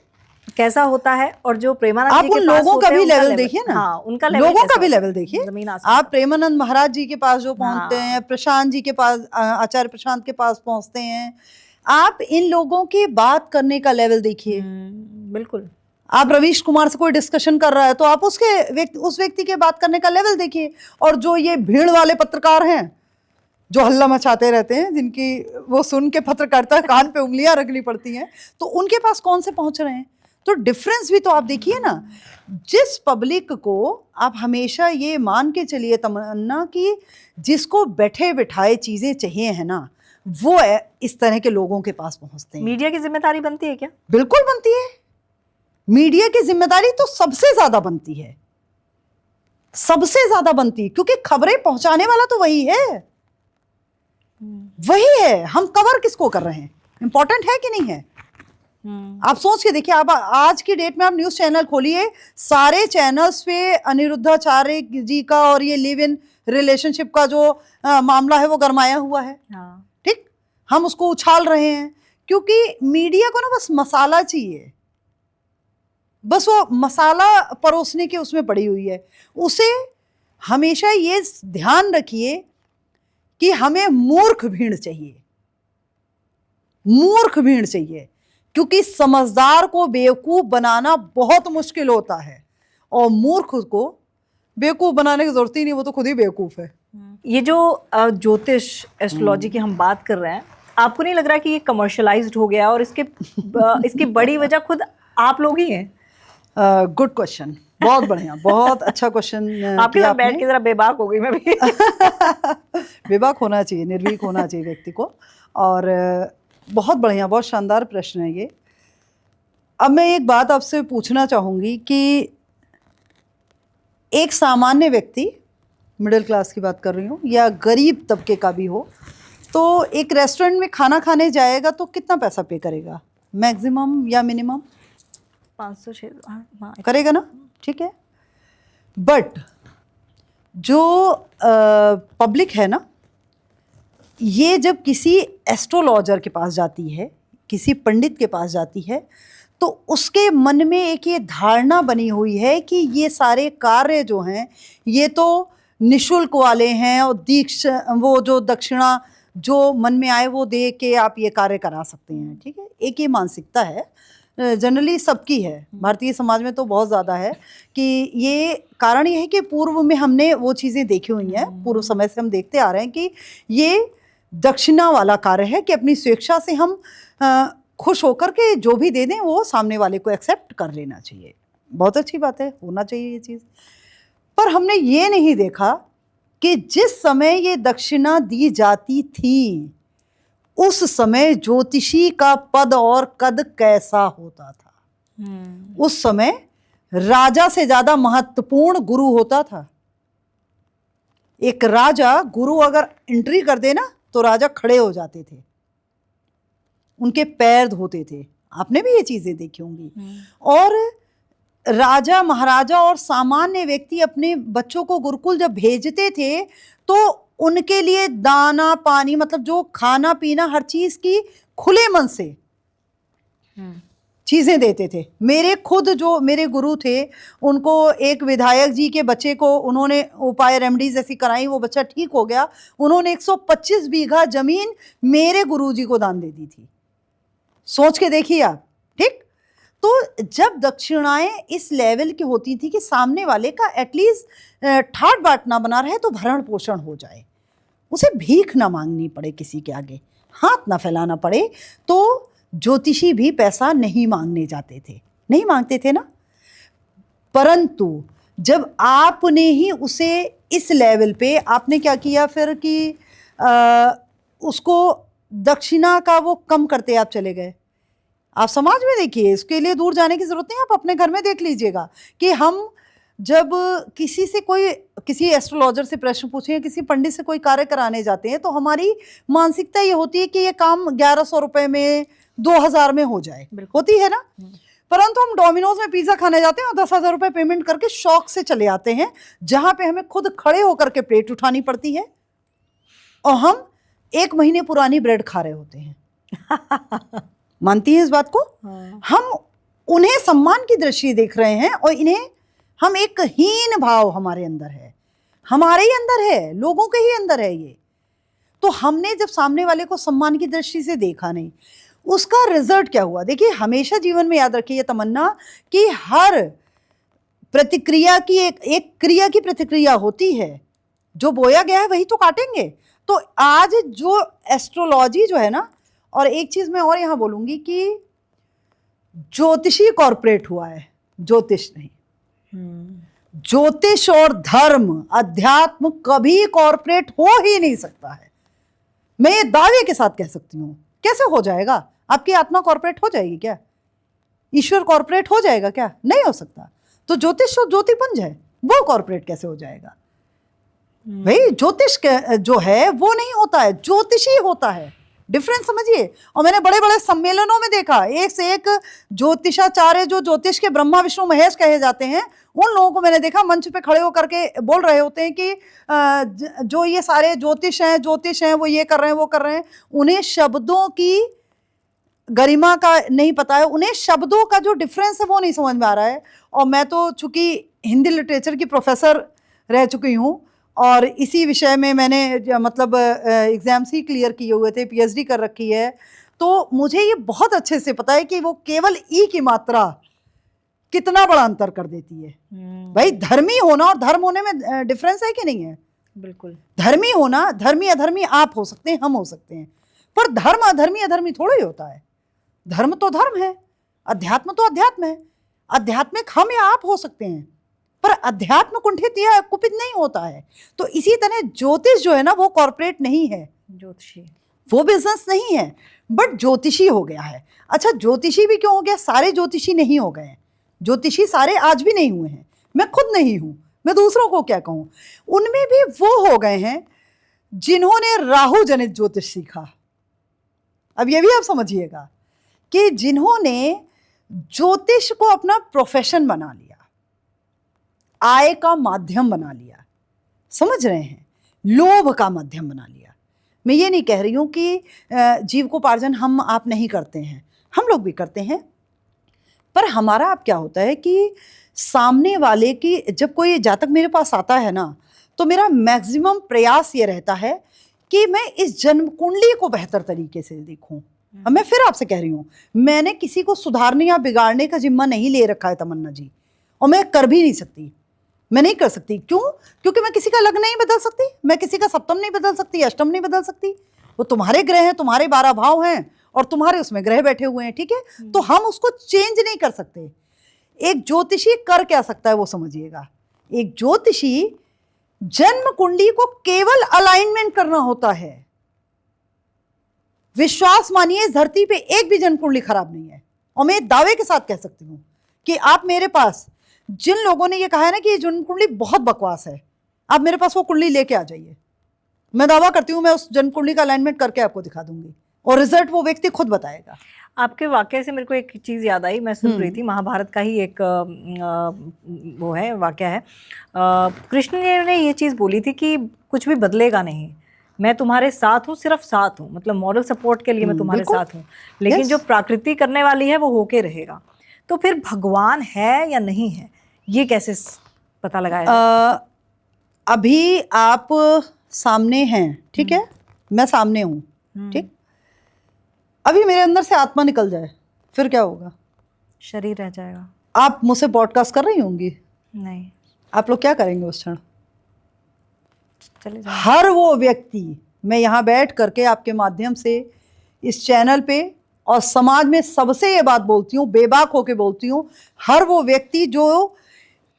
कैसा होता है, और जो प्रेमानंद आप जी के उन पास लोगों होते का हैं, भी उनका लेवल देखिए ना। हाँ, उनका लेवल लोगों कैसा का भी होता है? लेवल देखिए। जमीन आसमान। आप प्रेमानंद महाराज जी के पास जो पहुंचते हाँ। हैं, प्रशांत जी के पास, आचार्य प्रशांत के पास पहुंचते हैं, आप इन लोगों की बात करने का लेवल देखिए। बिल्कुल। आप रवीश कुमार से कोई डिस्कशन कर रहा है तो आप उस व्यक्ति के बात करने का लेवल देखिए। और जो ये भीड़ वाले पत्रकार हैं जो हल्ला मचाते रहते हैं, जिनकी वो सुन के पत्रकारिता कान पे उंगलियां रखनी पड़ती हैं, तो उनके पास कौन से पहुंच रहे हैं। तो डिफरेंस भी तो आप देखिए ना। जिस पब्लिक को आप हमेशा ये मान के चलिए तमन्ना कि जिसको बैठे बिठाए चीजें चाहिए है ना, वो इस तरह के लोगों के पास पहुंचते हैं। मीडिया की जिम्मेदारी बनती है क्या? बिल्कुल बनती है। मीडिया की जिम्मेदारी तो सबसे ज्यादा बनती है, सबसे ज्यादा बनती है, क्योंकि खबरें पहुंचाने वाला तो वही है, वही है। हम कवर किसको कर रहे हैं, इंपॉर्टेंट है कि नहीं है। आप सोच के देखिए, आप आज की डेट में आप न्यूज चैनल खोलिए, सारे चैनल्स पे अनिरुद्धाचार्य जी का और ये लिव इन रिलेशनशिप का जो मामला है वो गरमाया हुआ है। ठीक, हम उसको उछाल रहे हैं क्योंकि मीडिया को ना बस मसाला चाहिए, बस वो मसाला परोसने के उसमें पड़ी हुई है। उसे हमेशा ये ध्यान रखिए कि हमें मूर्ख भीड़ चाहिए, मूर्ख भीड़ चाहिए, क्योंकि समझदार को बेवकूफ बनाना बहुत मुश्किल होता है और मूर्ख को बेवकूफ बनाने की जरूरत ही नहीं, वो तो खुद ही बेवकूफ है। ये जो ज्योतिष एस्ट्रोलॉजी की हम बात कर रहे हैं, आपको नहीं लग रहा कि ये कमर्शियलाइज्ड हो गया और इसकी बड़ी वजह खुद आप लोग ही हैं? गुड क्वेश्चन, बहुत बढ़िया, बहुत अच्छा क्वेश्चन। आपके साथ बैठ के जरा बेबाक हो गई मैं भी। बेबाक होना चाहिए, निर्भीक होना चाहिए व्यक्ति को। और बहुत बढ़िया, बहुत शानदार प्रश्न है ये। अब मैं एक बात आपसे पूछना चाहूँगी कि एक सामान्य व्यक्ति, मिडिल क्लास की बात कर रही हूँ, या गरीब तबके का भी हो, तो एक रेस्टोरेंट में खाना खाने जाएगा तो कितना पैसा पे करेगा, मैक्सिमम या मिनिमम? 500-600 करेगा ना, ठीक है। बट जो पब्लिक है ना, ये जब किसी एस्ट्रोलॉजर के पास जाती है, किसी पंडित के पास जाती है, तो उसके मन में एक ये धारणा बनी हुई है कि ये सारे कार्य जो हैं ये तो निशुल्क वाले हैं और वो जो दक्षिणा जो मन में आए वो दे के आप ये कार्य करा सकते हैं। ठीक है, एक ये मानसिकता है, जनरली सबकी है, भारतीय समाज में तो बहुत ज़्यादा है। कि ये कारण ये है कि पूर्व में हमने वो चीज़ें देखी हुई हैं, पूर्व समय से हम देखते आ रहे हैं कि ये दक्षिणा वाला कार्य है कि अपनी स्वेच्छा से हम खुश होकर के जो भी दे दें वो सामने वाले को एक्सेप्ट कर लेना चाहिए। बहुत अच्छी बात है, होना चाहिए ये चीज़। पर हमने ये नहीं देखा कि जिस समय ये दक्षिणा दी जाती थी उस समय ज्योतिषी का पद और कद कैसा होता था। उस समय राजा से ज्यादा महत्वपूर्ण गुरु होता था। एक राजा, गुरु अगर एंट्री कर देना तो राजा खड़े हो जाते थे, उनके पैर धोते थे। आपने भी ये चीजें देखी होंगी। और राजा, महाराजा और सामान्य व्यक्ति अपने बच्चों को गुरुकुल जब भेजते थे तो उनके लिए दाना पानी, मतलब जो खाना पीना, हर चीज की खुले मन से चीजें देते थे। मेरे खुद जो मेरे गुरु थे, उनको एक विधायक जी के बच्चे को उन्होंने उपाय रेमेडीज ऐसी कराई, वो बच्चा ठीक हो गया। उन्होंने 125 बीघा जमीन मेरे गुरुजी को दान दे दी थी। सोच के देखिए आप। ठीक, तो जब दक्षिणाएं इस लेवल की होती थी कि सामने वाले का एटलीस्ट ठाट बाट ना बना रहे तो भरण पोषण हो जाए, उसे भीख ना मांगनी पड़े, किसी के आगे हाथ ना फैलाना पड़े, तो ज्योतिषी भी पैसा नहीं मांगने जाते थे, नहीं मांगते थे ना। परंतु जब आपने ही उसे इस लेवल पे, आपने क्या किया फिर कि उसको दक्षिणा का वो कम करते आप चले गए। आप समाज में देखिए, इसके लिए दूर जाने की जरूरत नहीं, आप अपने घर में देख लीजिएगा कि हम जब किसी एस्ट्रोलॉजर से प्रश्न पूछे या किसी पंडित से कोई कार्य कराने जाते हैं तो हमारी मानसिकता ये होती है कि ये काम 1100 रुपए में, 2000 में हो जाए, होती है ना। परंतु हम डोमिनोज में पिज्जा खाने जाते हैं और 10,000 रुपए पेमेंट करके शौक से चले आते हैं, जहां पे हमें खुद खड़े होकर के प्लेट उठानी पड़ती है और हम 1 महीने पुरानी ब्रेड खा रहे होते हैं। मानती हैं इस बात को? हम उन्हें सम्मान की दृष्टि देख रहे हैं और इन्हें हम एक हीन भाव हमारे अंदर है, हमारे ही अंदर है, लोगों के ही अंदर है ये। तो हमने जब सामने वाले को सम्मान की दृष्टि से देखा नहीं, उसका रिजल्ट क्या हुआ। देखिए हमेशा जीवन में याद रखिए ये तमन्ना कि हर प्रतिक्रिया की एक क्रिया की प्रतिक्रिया होती है, जो बोया गया है वही तो काटेंगे। तो आज जो एस्ट्रोलॉजी जो है ना, और एक चीज मैं और यहां बोलूंगी कि ज्योतिषी कॉर्पोरेट हुआ है, ज्योतिष नहीं। ज्योतिष और धर्म अध्यात्म कभी कॉर्पोरेट हो ही नहीं सकता है। मैं ये दावे के साथ कह सकती हूं। कैसे हो जाएगा? आपकी आत्मा कॉर्पोरेट हो जाएगी क्या? ईश्वर कॉर्पोरेट हो जाएगा क्या? नहीं हो सकता। तो ज्योतिष और ज्योतिपुंज है, वो कॉर्पोरेट कैसे हो जाएगा? भाई ज्योतिष जो है वो नहीं होता है, ज्योतिषी होता है। डिफरेंस समझिए। और मैंने बड़े बड़े सम्मेलनों में देखा, एक से एक ज्योतिषाचार्य जो ज्योतिष के ब्रह्मा विष्णु महेश कहे जाते हैं, उन लोगों को मैंने देखा मंच पे खड़े होकर के बोल रहे होते हैं कि जो ये सारे ज्योतिष हैं वो ये कर रहे हैं वो कर रहे हैं। उन्हें शब्दों की गरिमा का नहीं पता है, उन्हें शब्दों का जो डिफरेंस है वो नहीं समझ में आ रहा है। और मैं तो चूंकि हिंदी लिटरेचर की प्रोफेसर रह चुकी हूँ और इसी विषय में मैंने मतलब एग्जाम्स ही क्लियर किए हुए थे, पीएचडी कर रखी है, तो मुझे ये बहुत अच्छे से पता है कि वो केवल ई की मात्रा कितना बड़ा अंतर कर देती है। भाई धर्मी होना और धर्म होने में डिफरेंस है कि नहीं है? बिल्कुल। धर्मी होना, धर्मी अधर्मी आप हो सकते हैं, हम हो सकते हैं, पर धर्म अधर्मी अधर्मी थोड़ा ही होता है। धर्म तो धर्म है, अध्यात्म तो अध्यात्म है। आध्यात्मिक हम या आप हो सकते हैं, पर अध्यात्म कुंठित या कुपित नहीं होता है। तो इसी तरह ज्योतिष जो है ना वो कॉर्पोरेट नहीं है, ज्योतिषी वो बिजनेस नहीं है, बट ज्योतिषी हो गया है। अच्छा ज्योतिषी भी क्यों हो गया? सारे ज्योतिषी नहीं हो गए हैं, ज्योतिषी सारे आज भी नहीं हुए हैं। मैं खुद नहीं हूं, मैं दूसरों को क्या कहूं। उनमें भी वो हो गए हैं जिन्होंने राहु जनित ज्योतिष सीखा। अब ये भी आप समझिएगा कि जिन्होंने ज्योतिष को अपना प्रोफेशन बना लिया, आय का माध्यम बना लिया, समझ रहे हैं, लोभ का माध्यम बना लिया। मैं ये नहीं कह रही हूं कि जीविकोपार्जन हम आप नहीं करते हैं, हम लोग भी करते हैं, पर हमारा अब क्या होता है कि सामने वाले की जब कोई जातक मेरे पास आता है ना, तो मेरा मैक्सिमम प्रयास ये रहता है कि मैं इस जन्म कुंडली को बेहतर तरीके से देखूं। अब मैं फिर आपसे कह रही हूं, मैंने किसी को सुधारने या बिगाड़ने का जिम्मा नहीं ले रखा है तमन्ना जी, और मैं कर भी नहीं सकती, मैं नहीं कर सकती। क्यों? क्योंकि मैं किसी का लग्न नहीं बदल सकती, मैं किसी का सप्तम नहीं बदल सकती, अष्टम नहीं बदल सकती। वो तुम्हारे ग्रह हैं, तुम्हारे 12 भाव हैं और तुम्हारे उसमें ग्रह बैठे हुए हैं, ठीक है? तो हम उसको चेंज नहीं कर सकते। एक ज्योतिषी कर क्या सकता है वो समझिएगा। एक ज्योतिषी जन्म कुंडली को केवल अलाइनमेंट करना होता है। विश्वास मानिए इस धरती पे एक भी जन्म कुंडली खराब नहीं है। और मैं दावे के साथ कह सकती हूं कि आप मेरे पास, जिन लोगों ने ये कहा है ना कि ये जन्म कुंडली बहुत बकवास है, आप मेरे पास वो कुंडली लेके आ जाइए, मैं दावा करती हूं मैं उस जन्म कुंडली का अलाइनमेंट करके आपको दिखा दूंगी और रिजल्ट वो व्यक्ति खुद बताएगा। आपके वाक्य से मेरे को एक चीज़ याद आई, मैं सुन रही थी, महाभारत का ही एक वो है वाक्य है। कृष्ण ने ये चीज़ बोली थी कि कुछ भी बदलेगा नहीं, मैं तुम्हारे साथ हूँ, सिर्फ साथ हूँ, मतलब मॉरल सपोर्ट के लिए मैं तुम्हारे साथ हूँ, लेकिन जो प्रकृति करने वाली है वो होके रहेगा। तो फिर भगवान है या नहीं है, ये कैसे पता लगाया? अभी आप सामने हैं, ठीक है, मैं सामने हूँ, ठीक, अभी मेरे अंदर से आत्मा निकल जाए फिर क्या होगा? शरीर रह जाएगा। आप मुझसे पॉडकास्ट कर रही होंगी? नहीं। आप लोग क्या करेंगे उस क्षण? चले जाए। हर वो व्यक्ति, मैं यहाँ बैठ करके आपके माध्यम से इस चैनल पे और समाज में सबसे ये बात बोलती हूँ, बेबाक होके बोलती हूँ, हर वो व्यक्ति जो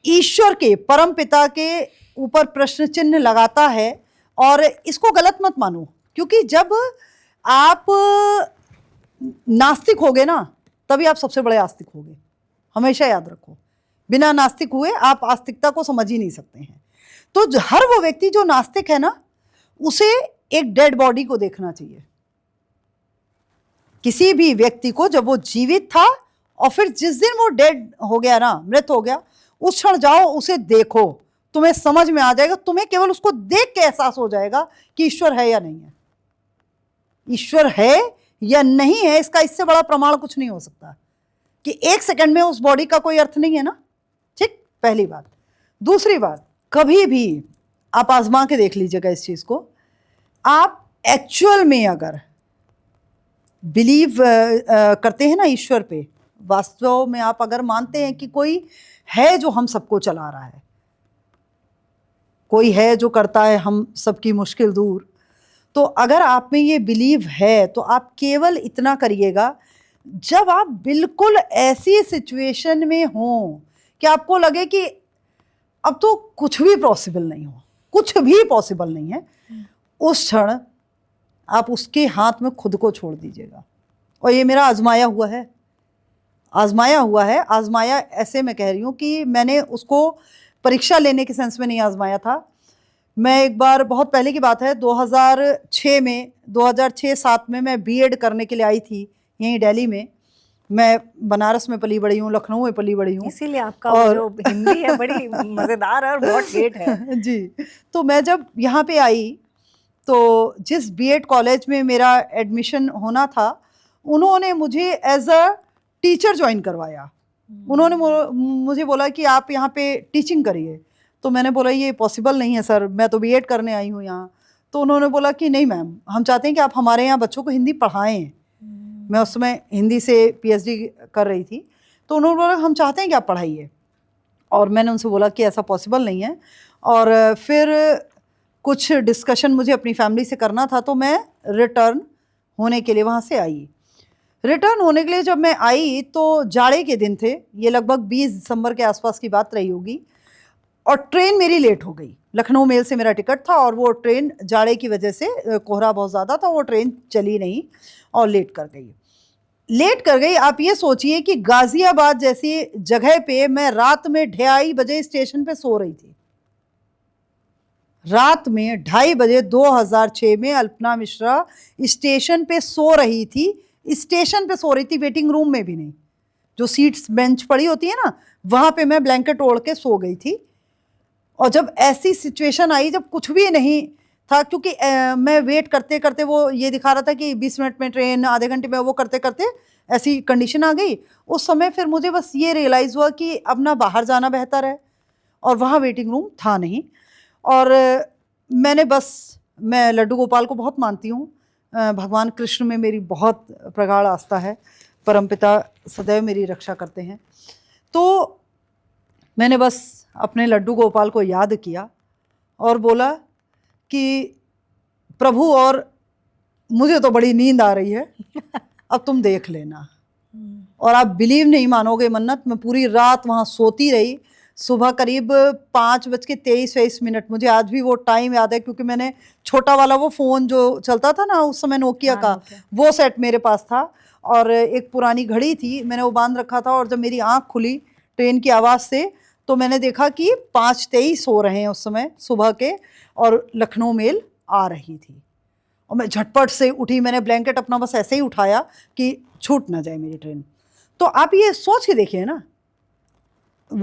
ईश्वर के परम पिता के ऊपर प्रश्न चिन्ह लगाता है, और इसको गलत मत मानो, क्योंकि जब आप नास्तिक होगे ना तभी आप सबसे बड़े आस्तिक होगे, हमेशा याद रखो। बिना नास्तिक हुए आप आस्तिकता को समझ ही नहीं सकते हैं। तो हर वो व्यक्ति जो नास्तिक है ना, उसे एक डेड बॉडी को देखना चाहिए। किसी भी व्यक्ति को जब वो जीवित था और फिर जिस दिन वो डेड हो गया ना, मृत हो गया, उस क्षण जाओ उसे देखो, तुम्हें समझ में आ जाएगा, तुम्हें केवल उसको देख के एहसास हो जाएगा कि ईश्वर है या नहीं है। ईश्वर है या नहीं है इसका इससे बड़ा प्रमाण कुछ नहीं हो सकता कि एक सेकंड में उस बॉडी का कोई अर्थ नहीं है ना, ठीक, पहली बात। दूसरी बात, कभी भी आप आजमा के देख लीजिएगा इस चीज को, आप एक्चुअल में अगर बिलीव करते हैं ना ईश्वर पे, वास्तव में आप अगर मानते हैं कि कोई है जो हम सबको चला रहा है, कोई है जो करता है हम सबकी मुश्किल दूर, तो अगर आप में ये बिलीव है तो आप केवल इतना करिएगा, जब आप बिल्कुल ऐसी सिचुएशन में हों कि आपको लगे कि अब तो कुछ भी पॉसिबल नहीं हो, कुछ भी पॉसिबल नहीं है, उस क्षण आप उसके हाथ में खुद को छोड़ दीजिएगा। और ये मेरा आजमाया हुआ है, आजमाया हुआ है। आजमाया ऐसे मैं कह रही हूँ कि मैंने उसको परीक्षा लेने के सेंस में नहीं आजमाया था। मैं एक बार, बहुत पहले की बात है, 2006 में, 2006-07 में मैं बीएड करने के लिए आई थी यहीं दिल्ली में। मैं बनारस में पली बड़ी हूँ, लखनऊ में पली बड़ी हूँ, इसीलिए आपका वो जो हिंदी है बड़ी मज़ेदार है और बहुत ठेठ है। जी। तो मैं जब यहाँ पे आई तो जिस बीएड कॉलेज में मेरा एडमिशन होना था, उन्होंने मुझे एज अ टीचर ज्वाइन करवाया। उन्होंने मुझे बोला कि आप यहाँ पे टीचिंग करिए। तो मैंने बोला ये पॉसिबल नहीं है सर, मैं तो बीएड करने आई हूँ यहाँ। तो उन्होंने बोला कि नहीं मैम, हम चाहते हैं कि आप हमारे यहाँ बच्चों को हिंदी पढ़ाएं। मैं उस समय हिंदी से पीएचडी कर रही थी। तो उन्होंने बोला हम चाहते हैं कि आप पढ़ाइए। और मैंने उनसे बोला कि ऐसा पॉसिबल नहीं है। और फिर कुछ डिस्कशन मुझे अपनी फैमिली से करना था, तो मैं रिटर्न होने के लिए वहाँ से आई। रिटर्न होने के लिए जब मैं आई तो जाड़े के दिन थे, ये लगभग 20 दिसंबर के आसपास की बात रही होगी, और ट्रेन मेरी लेट हो गई। लखनऊ मेल से मेरा टिकट था और वो ट्रेन जाड़े की वजह से, कोहरा बहुत ज़्यादा था, वो ट्रेन चली नहीं और लेट कर गई। आप ये सोचिए कि गाज़ियाबाद जैसी जगह पे मैं रात में 2:30 बजे स्टेशन पे सो रही थी। रात में 2:30 बजे 2006 में अल्पना मिश्रा स्टेशन पे सो रही थी। स्टेशन पे सो रही थी, वेटिंग रूम में भी नहीं। जो सीट्स बेंच पड़ी होती है ना, वहाँ पे मैं ब्लैंकेट ओढ़ के सो गई थी। और जब ऐसी सिचुएशन आई, जब कुछ भी नहीं था, क्योंकि मैं वेट करते करते, वो ये दिखा रहा था कि 20 मिनट में ट्रेन, आधे घंटे में, वो करते करते ऐसी कंडीशन आ गई। उस समय फिर मुझे बस ये रियलाइज़ हुआ कि अब ना बाहर जाना बेहतर है, और वहाँ वेटिंग रूम था नहीं। और मैं लड्डू गोपाल को बहुत मानती हूँ, भगवान कृष्ण में मेरी बहुत प्रगाढ़ आस्था है, परमपिता सदैव मेरी रक्षा करते हैं। तो मैंने बस अपने लड्डू गोपाल को याद किया और बोला कि प्रभु, और मुझे तो बड़ी नींद आ रही है, अब तुम देख लेना। और आप बिलीव नहीं मानोगे मन्नत, मैं पूरी रात वहाँ सोती रही। सुबह करीब 5:23 मुझे आज भी वो टाइम याद है, क्योंकि मैंने छोटा वाला वो फ़ोन जो चलता था ना उस समय, नोकिया का, वो सेट मेरे पास था, और एक पुरानी घड़ी थी, मैंने वो बांध रखा था। और जब मेरी आँख खुली ट्रेन की आवाज़ से, तो मैंने देखा कि 5:23 हो रहे हैं उस समय सुबह के, और लखनऊ मेल आ रही थी। और मैं झटपट से उठी, मैंने ब्लैंकेट अपना बस ऐसे ही उठाया कि छूट ना जाए मेरी ट्रेन। तो आप ये सोच के देखिए ना,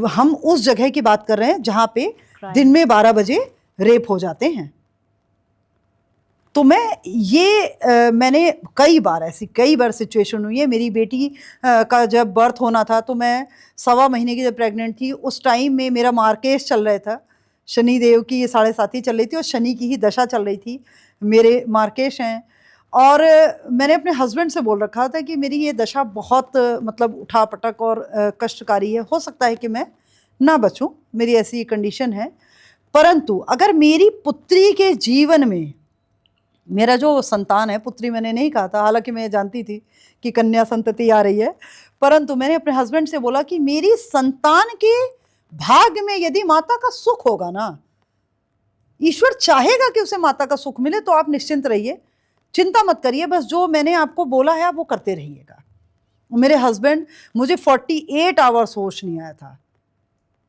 हम उस जगह की बात कर रहे हैं जहाँ पे दिन में 12 बजे रेप हो जाते हैं। तो मैंने कई बार सिचुएशन हुई है। मेरी बेटी का जब बर्थ होना था, तो मैं 1.25 महीने की जब प्रेग्नेंट थी, उस टाइम में मेरा मार्केश चल रहा था, शनि देव की 7.5 चल रही थी, और शनि की ही दशा चल रही थी। मेरे मार्केश हैं, और मैंने अपने हस्बैंड से बोल रखा था कि मेरी ये दशा बहुत मतलब उठापटक और कष्टकारी है, हो सकता है कि मैं ना बचूं, मेरी ऐसी कंडीशन है। परंतु अगर मेरी पुत्री के जीवन में, मेरा जो संतान है, पुत्री मैंने नहीं कहा था, हालांकि मैं जानती थी कि कन्या संतति आ रही है, परंतु मैंने अपने हस्बैंड से बोला कि मेरी संतान के भाग्य में यदि माता का सुख होगा ना, ईश्वर चाहेगा कि उसे माता का सुख मिले, तो आप निश्चिंत रहिए, चिंता मत करिए, बस जो मैंने आपको बोला है आप वो करते रहिएगा। मेरे हस्बैंड, मुझे 48 आवर्स होश नहीं आया था।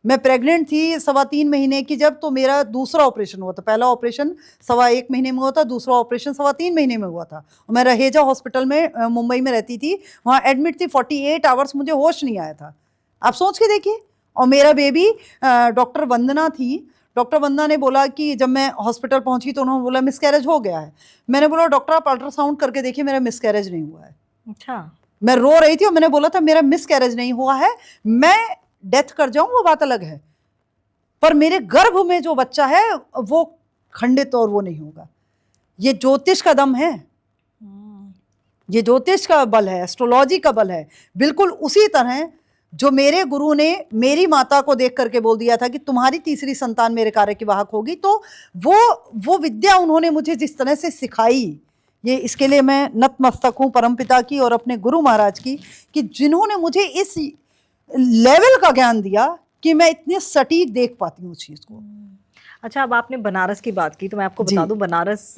मैं प्रेग्नेंट थी 3.25 महीने की जब, तो मेरा दूसरा ऑपरेशन हुआ था। पहला ऑपरेशन 1.25 महीने में हुआ था, दूसरा ऑपरेशन 3.25 महीने में हुआ था। मैं रहेजा हॉस्पिटल में मुंबई में रहती थी, वहाँ एडमिट थी। 48 आवर्स मुझे होश नहीं आया था, आप सोच के देखिए। और मेरा बेबी, डॉक्टर वंदना थी, डॉक्टर वंदना ने बोला कि जब मैं हॉस्पिटल पहुंची तो उन्होंने बोला मिसकैरेज हो गया है। मैंने बोला डॉक्टर आप अल्ट्रासाउंड करके देखिए, मेरा मिसकैरेज नहीं हुआ है। अच्छा। मैं रो रही थी और मैंने बोला था मेरा मिसकैरेज नहीं हुआ है, मैं डेथ कर जाऊं वो बात अलग है, पर मेरे गर्भ में जो बच्चा है वो खंडित और वो नहीं होगा। ये ज्योतिष का दम है। ये ज्योतिष का बल है, एस्ट्रोलॉजी का बल है। बिल्कुल उसी तरह जो मेरे गुरु ने मेरी माता को देख करके बोल दिया था कि तुम्हारी तीसरी संतान मेरे कार्य की वाहक होगी, तो वो विद्या उन्होंने मुझे जिस तरह से सिखाई, ये इसके लिए मैं नतमस्तक हूँ परमपिता की और अपने गुरु महाराज की, कि जिन्होंने मुझे इस लेवल का ज्ञान दिया कि मैं इतनी सटीक देख पाती हूँ उस चीज़ को। अच्छा, अब आपने बनारस की बात की तो मैं आपको जी। बता दूं, बनारस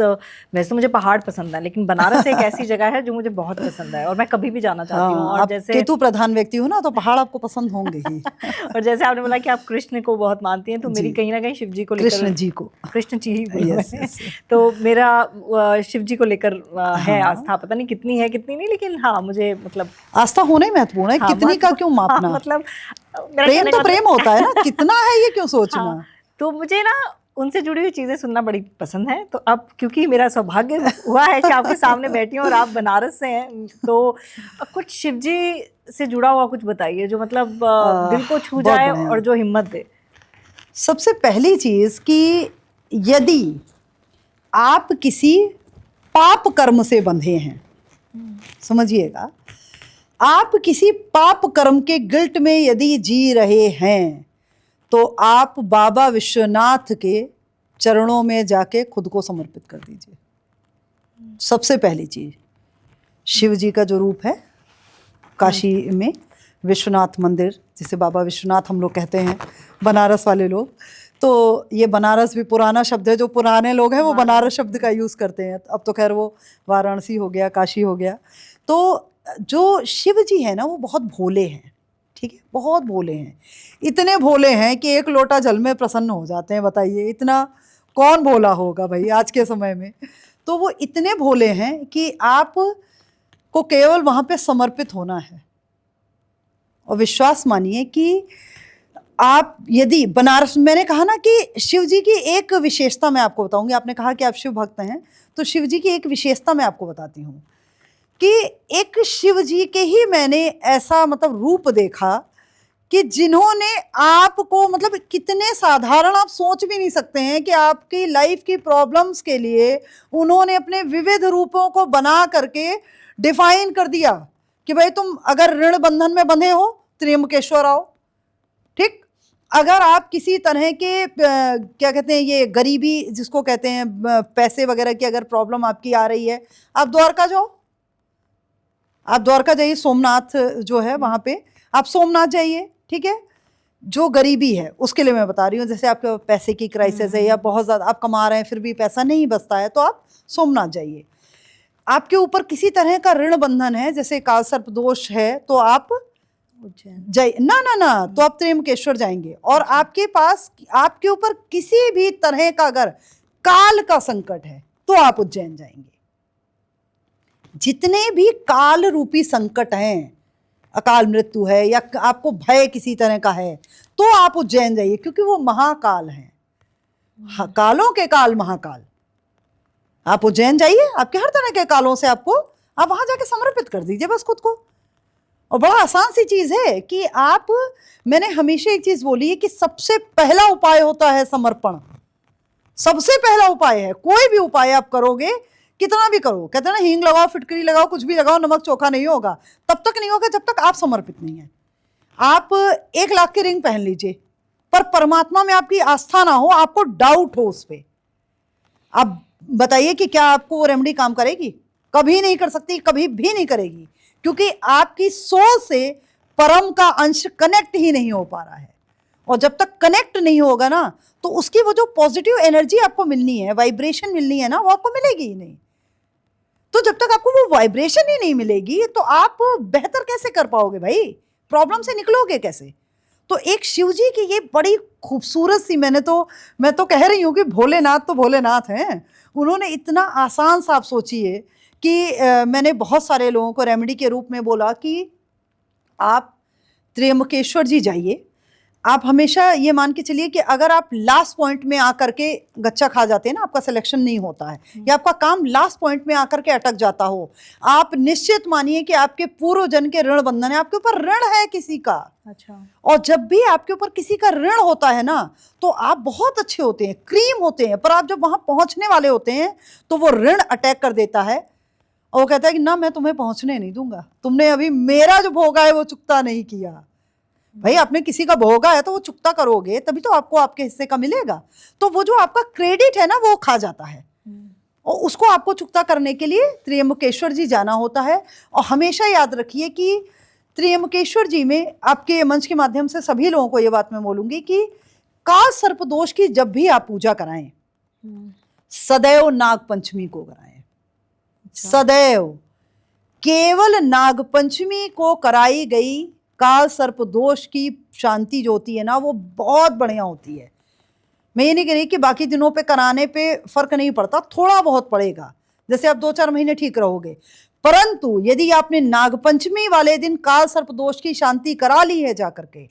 वैसे तो मुझे पहाड़ पसंद है, लेकिन बनारस एक ऐसी जगह है जो मुझे बहुत पसंद है और मैं कभी भी जाना चाहती हूँ। हाँ, और आप जैसे केतु प्रधान व्यक्ति हो ना, तो पहाड़ आपको पसंद होंगे ही। और जैसे आपने बोला कि आप कृष्ण को बहुत मानती हैं, तो मेरी जी। कहीं ना कहीं शिव जी को लेकर, कृष्ण जी को, कृष्ण जी ही बोलूं यस मैं। यस। तो मेरा शिव जी को लेकर है हाँ। आस्था, पता नहीं कितनी है कितनी नहीं, लेकिन हाँ मुझे मतलब आस्था होना ही महत्वपूर्ण है, हाँ, कितनी का क्यों हाँ, मापना। मतलब मेरा प्रेम कहने तो का प्रेम होता है ना, कितना है ये क्यों सोचना। हाँ, तो मुझे ना उनसे जुड़ी हुई चीज़ें सुनना बड़ी पसंद है। तो अब क्योंकि मेरा सौभाग्य हुआ है कि आपके सामने बैठी हूँ और आप बनारस से हैं, तो कुछ शिवजी से जुड़ा हुआ कुछ बताइए जो मतलब दिल को छू बहुत जाए बढ़िया। और जो हिम्मत दे। सबसे पहली चीज कि यदि आप किसी पाप कर्म से बंधे हैं, समझिएगा, आप किसी पाप कर्म के गिल्ट में यदि जी रहे हैं, तो आप बाबा विश्वनाथ के चरणों में जाके खुद को समर्पित कर दीजिए। सबसे पहली चीज, शिव जी का जो रूप है काशी में विश्वनाथ मंदिर, जिसे बाबा विश्वनाथ हम लोग कहते हैं बनारस वाले लोग, तो ये बनारस भी पुराना शब्द है, जो पुराने लोग हैं वो बनारस शब्द का यूज़ करते हैं। अब तो खैर वो वाराणसी हो गया, काशी हो गया। तो जो शिव जी है ना, वो बहुत भोले हैं, ठीक है, बहुत भोले हैं। इतने भोले हैं कि एक लोटा जल में प्रसन्न हो जाते हैं। बताइए, इतना कौन भोला होगा भाई आज के समय में। तो वो इतने भोले हैं कि आप को केवल वहाँ पे समर्पित होना है और विश्वास मानिए कि आप यदि बनारस, मैंने कहा ना कि शिव जी की एक विशेषता मैं आपको बताऊंगी। आपने कहा कि आप शिव भक्त हैं, तो शिव जी की एक विशेषता मैं आपको बताती हूँ कि एक शिव जी के ही मैंने ऐसा मतलब रूप देखा कि जिन्होंने आपको, मतलब कितने साधारण, आप सोच भी नहीं सकते हैं कि आपकी लाइफ की प्रॉब्लम्स के लिए उन्होंने अपने विविध रूपों को बना करके डिफाइन कर दिया कि भाई तुम अगर ऋण बंधन में बंधे हो, त्र्यंबकेश्वर आओ, ठीक। अगर आप किसी तरह के क्या कहते हैं, ये गरीबी जिसको कहते हैं, पैसे वगैरह की अगर प्रॉब्लम आपकी आ रही है, आप द्वारका जाओ, आप द्वारका जाइए, सोमनाथ जो है वहाँ पे आप सोमनाथ जाइए, ठीक है। जो गरीबी है उसके लिए मैं बता रही हूँ, जैसे आपके पैसे की क्राइसिस है या बहुत ज़्यादा आप कमा रहे हैं फिर भी पैसा नहीं बचता है, तो आप सोमनाथ जाइए। आपके ऊपर किसी तरह का ऋण बंधन है, जैसे काल सर्प दोष है, तो आप जाइए ना, तो आप त्र्यंबकेश्वर जाएंगे। और आपके पास, आपके ऊपर किसी भी तरह का अगर काल का संकट है, तो आप उज्जैन जाएंगे। जितने भी काल रूपी संकट हैं, अकाल मृत्यु है या आपको भय किसी तरह का है, तो आप उज्जैन जाइए, क्योंकि वो महाकाल हैं, कालों के काल महाकाल। आप उज्जैन जाइए, आपके हर तरह के कालों से आपको, आप वहां जाके समर्पित कर दीजिए बस खुद को। और बड़ा आसान सी चीज है कि आप, मैंने हमेशा एक चीज बोली है कि सबसे पहला उपाय होता है समर्पण। सबसे पहला उपाय है, कोई भी उपाय आप करोगे, कितना भी करो, कहते हैं ना, हींग लगाओ, फिटकरी लगाओ, कुछ भी लगाओ, नमक चोखा नहीं होगा, तब तक नहीं होगा जब तक आप समर्पित नहीं है। आप 1 लाख की रिंग पहन लीजिए, पर परमात्मा में आपकी आस्था ना हो, आपको डाउट हो उस पर, आप बताइए कि क्या आपको वो रेमेडी काम करेगी? कभी नहीं कर सकती, कभी भी नहीं करेगी, क्योंकि आपकी सोल से परम का अंश कनेक्ट ही नहीं हो पा रहा है। और जब तक कनेक्ट नहीं होगा ना, तो उसकी वो जो पॉजिटिव एनर्जी आपको मिलनी है, वाइब्रेशन मिलनी है ना, वो आपको मिलेगी ही नहीं। तो जब तक आपको वो वाइब्रेशन ही नहीं मिलेगी, तो आप बेहतर कैसे कर पाओगे भाई? प्रॉब्लम से निकलोगे कैसे? तो एक शिव जी की ये बड़ी खूबसूरत सी, मैं तो कह रही हूँ कि भोलेनाथ तो भोलेनाथ हैं। उन्होंने इतना आसान सा, आप सोचिए कि मैंने बहुत सारे लोगों को रेमेडी के रूप में बोला कि आप त्र्यंबकेश्वर जी जाइए। आप हमेशा ये मान के चलिए कि अगर आप लास्ट पॉइंट में आकर के गच्चा खा जाते हैं ना, आपका सिलेक्शन नहीं होता है या आपका काम लास्ट पॉइंट में आकर के अटक जाता हो, आप निश्चित मानिए कि आपके पूर्व जन्म के ऋण बंधन है, आपके ऊपर ऋण है किसी का। अच्छा। और जब भी आपके ऊपर किसी का ऋण होता है ना, तो आप बहुत अच्छे होते हैं, क्रीम होते हैं, पर आप जब वहां पहुंचने वाले होते हैं तो वो ऋण अटैक कर देता है और वो कहता है कि ना मैं तुम्हें पहुंचने नहीं दूंगा, तुमने अभी मेरा जो भोगा है वो चुकता नहीं किया। भाई आपने किसी का भोगा है तो वो चुकता करोगे तभी तो आपको आपके हिस्से का मिलेगा। तो वो जो आपका क्रेडिट है ना वो खा जाता है, और उसको आपको चुकता करने के लिए त्र्यंबकेश्वर जी जाना होता है। और हमेशा याद रखिए कि त्र्यंबकेश्वर जी में, आपके मंच के माध्यम से सभी लोगों को ये बात मैं बोलूंगी कि काल सर्प दोष की जब भी आप पूजा कराएं, सदैव नाग पंचमी को कराएं। सदैव केवल नाग पंचमी को कराई गई काल सर्प दोष की शांति जो होती है ना वो बहुत बढ़िया होती है। मैं ये नहीं कह रही कि बाकी दिनों पे कराने पे फर्क नहीं पड़ता, थोड़ा बहुत पड़ेगा, जैसे आप 2-4 महीने ठीक रहोगे। परंतु यदि आपने नागपंचमी वाले दिन काल सर्प दोष की शांति करा ली है जाकर के,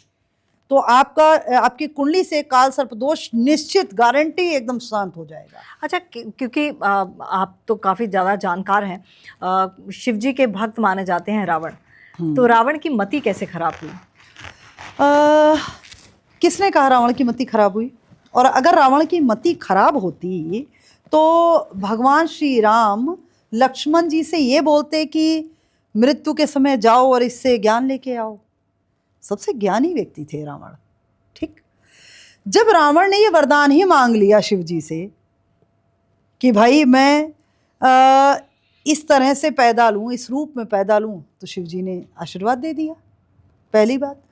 तो आपकी कुंडली से काल सर्प दोष निश्चित, गारंटी एकदम शांत हो जाएगा। अच्छा, क्योंकि आप तो काफ़ी ज़्यादा जानकार हैं, शिव जी के भक्त माने जाते हैं रावण, तो रावण की मति कैसे खराब हुई? किसने कहा रावण की मति खराब हुई? और अगर रावण की मति खराब होती तो भगवान श्री राम लक्ष्मण जी से ये बोलते कि मृत्यु के समय जाओ और इससे ज्ञान लेके आओ। सबसे ज्ञानी व्यक्ति थे रावण। ठीक, जब रावण ने ये वरदान ही मांग लिया शिव जी से कि भाई मैं इस तरह से पैदा लूँ, इस रूप में पैदा लूँ, तो शिव जी ने आशीर्वाद दे दिया, पहली बात।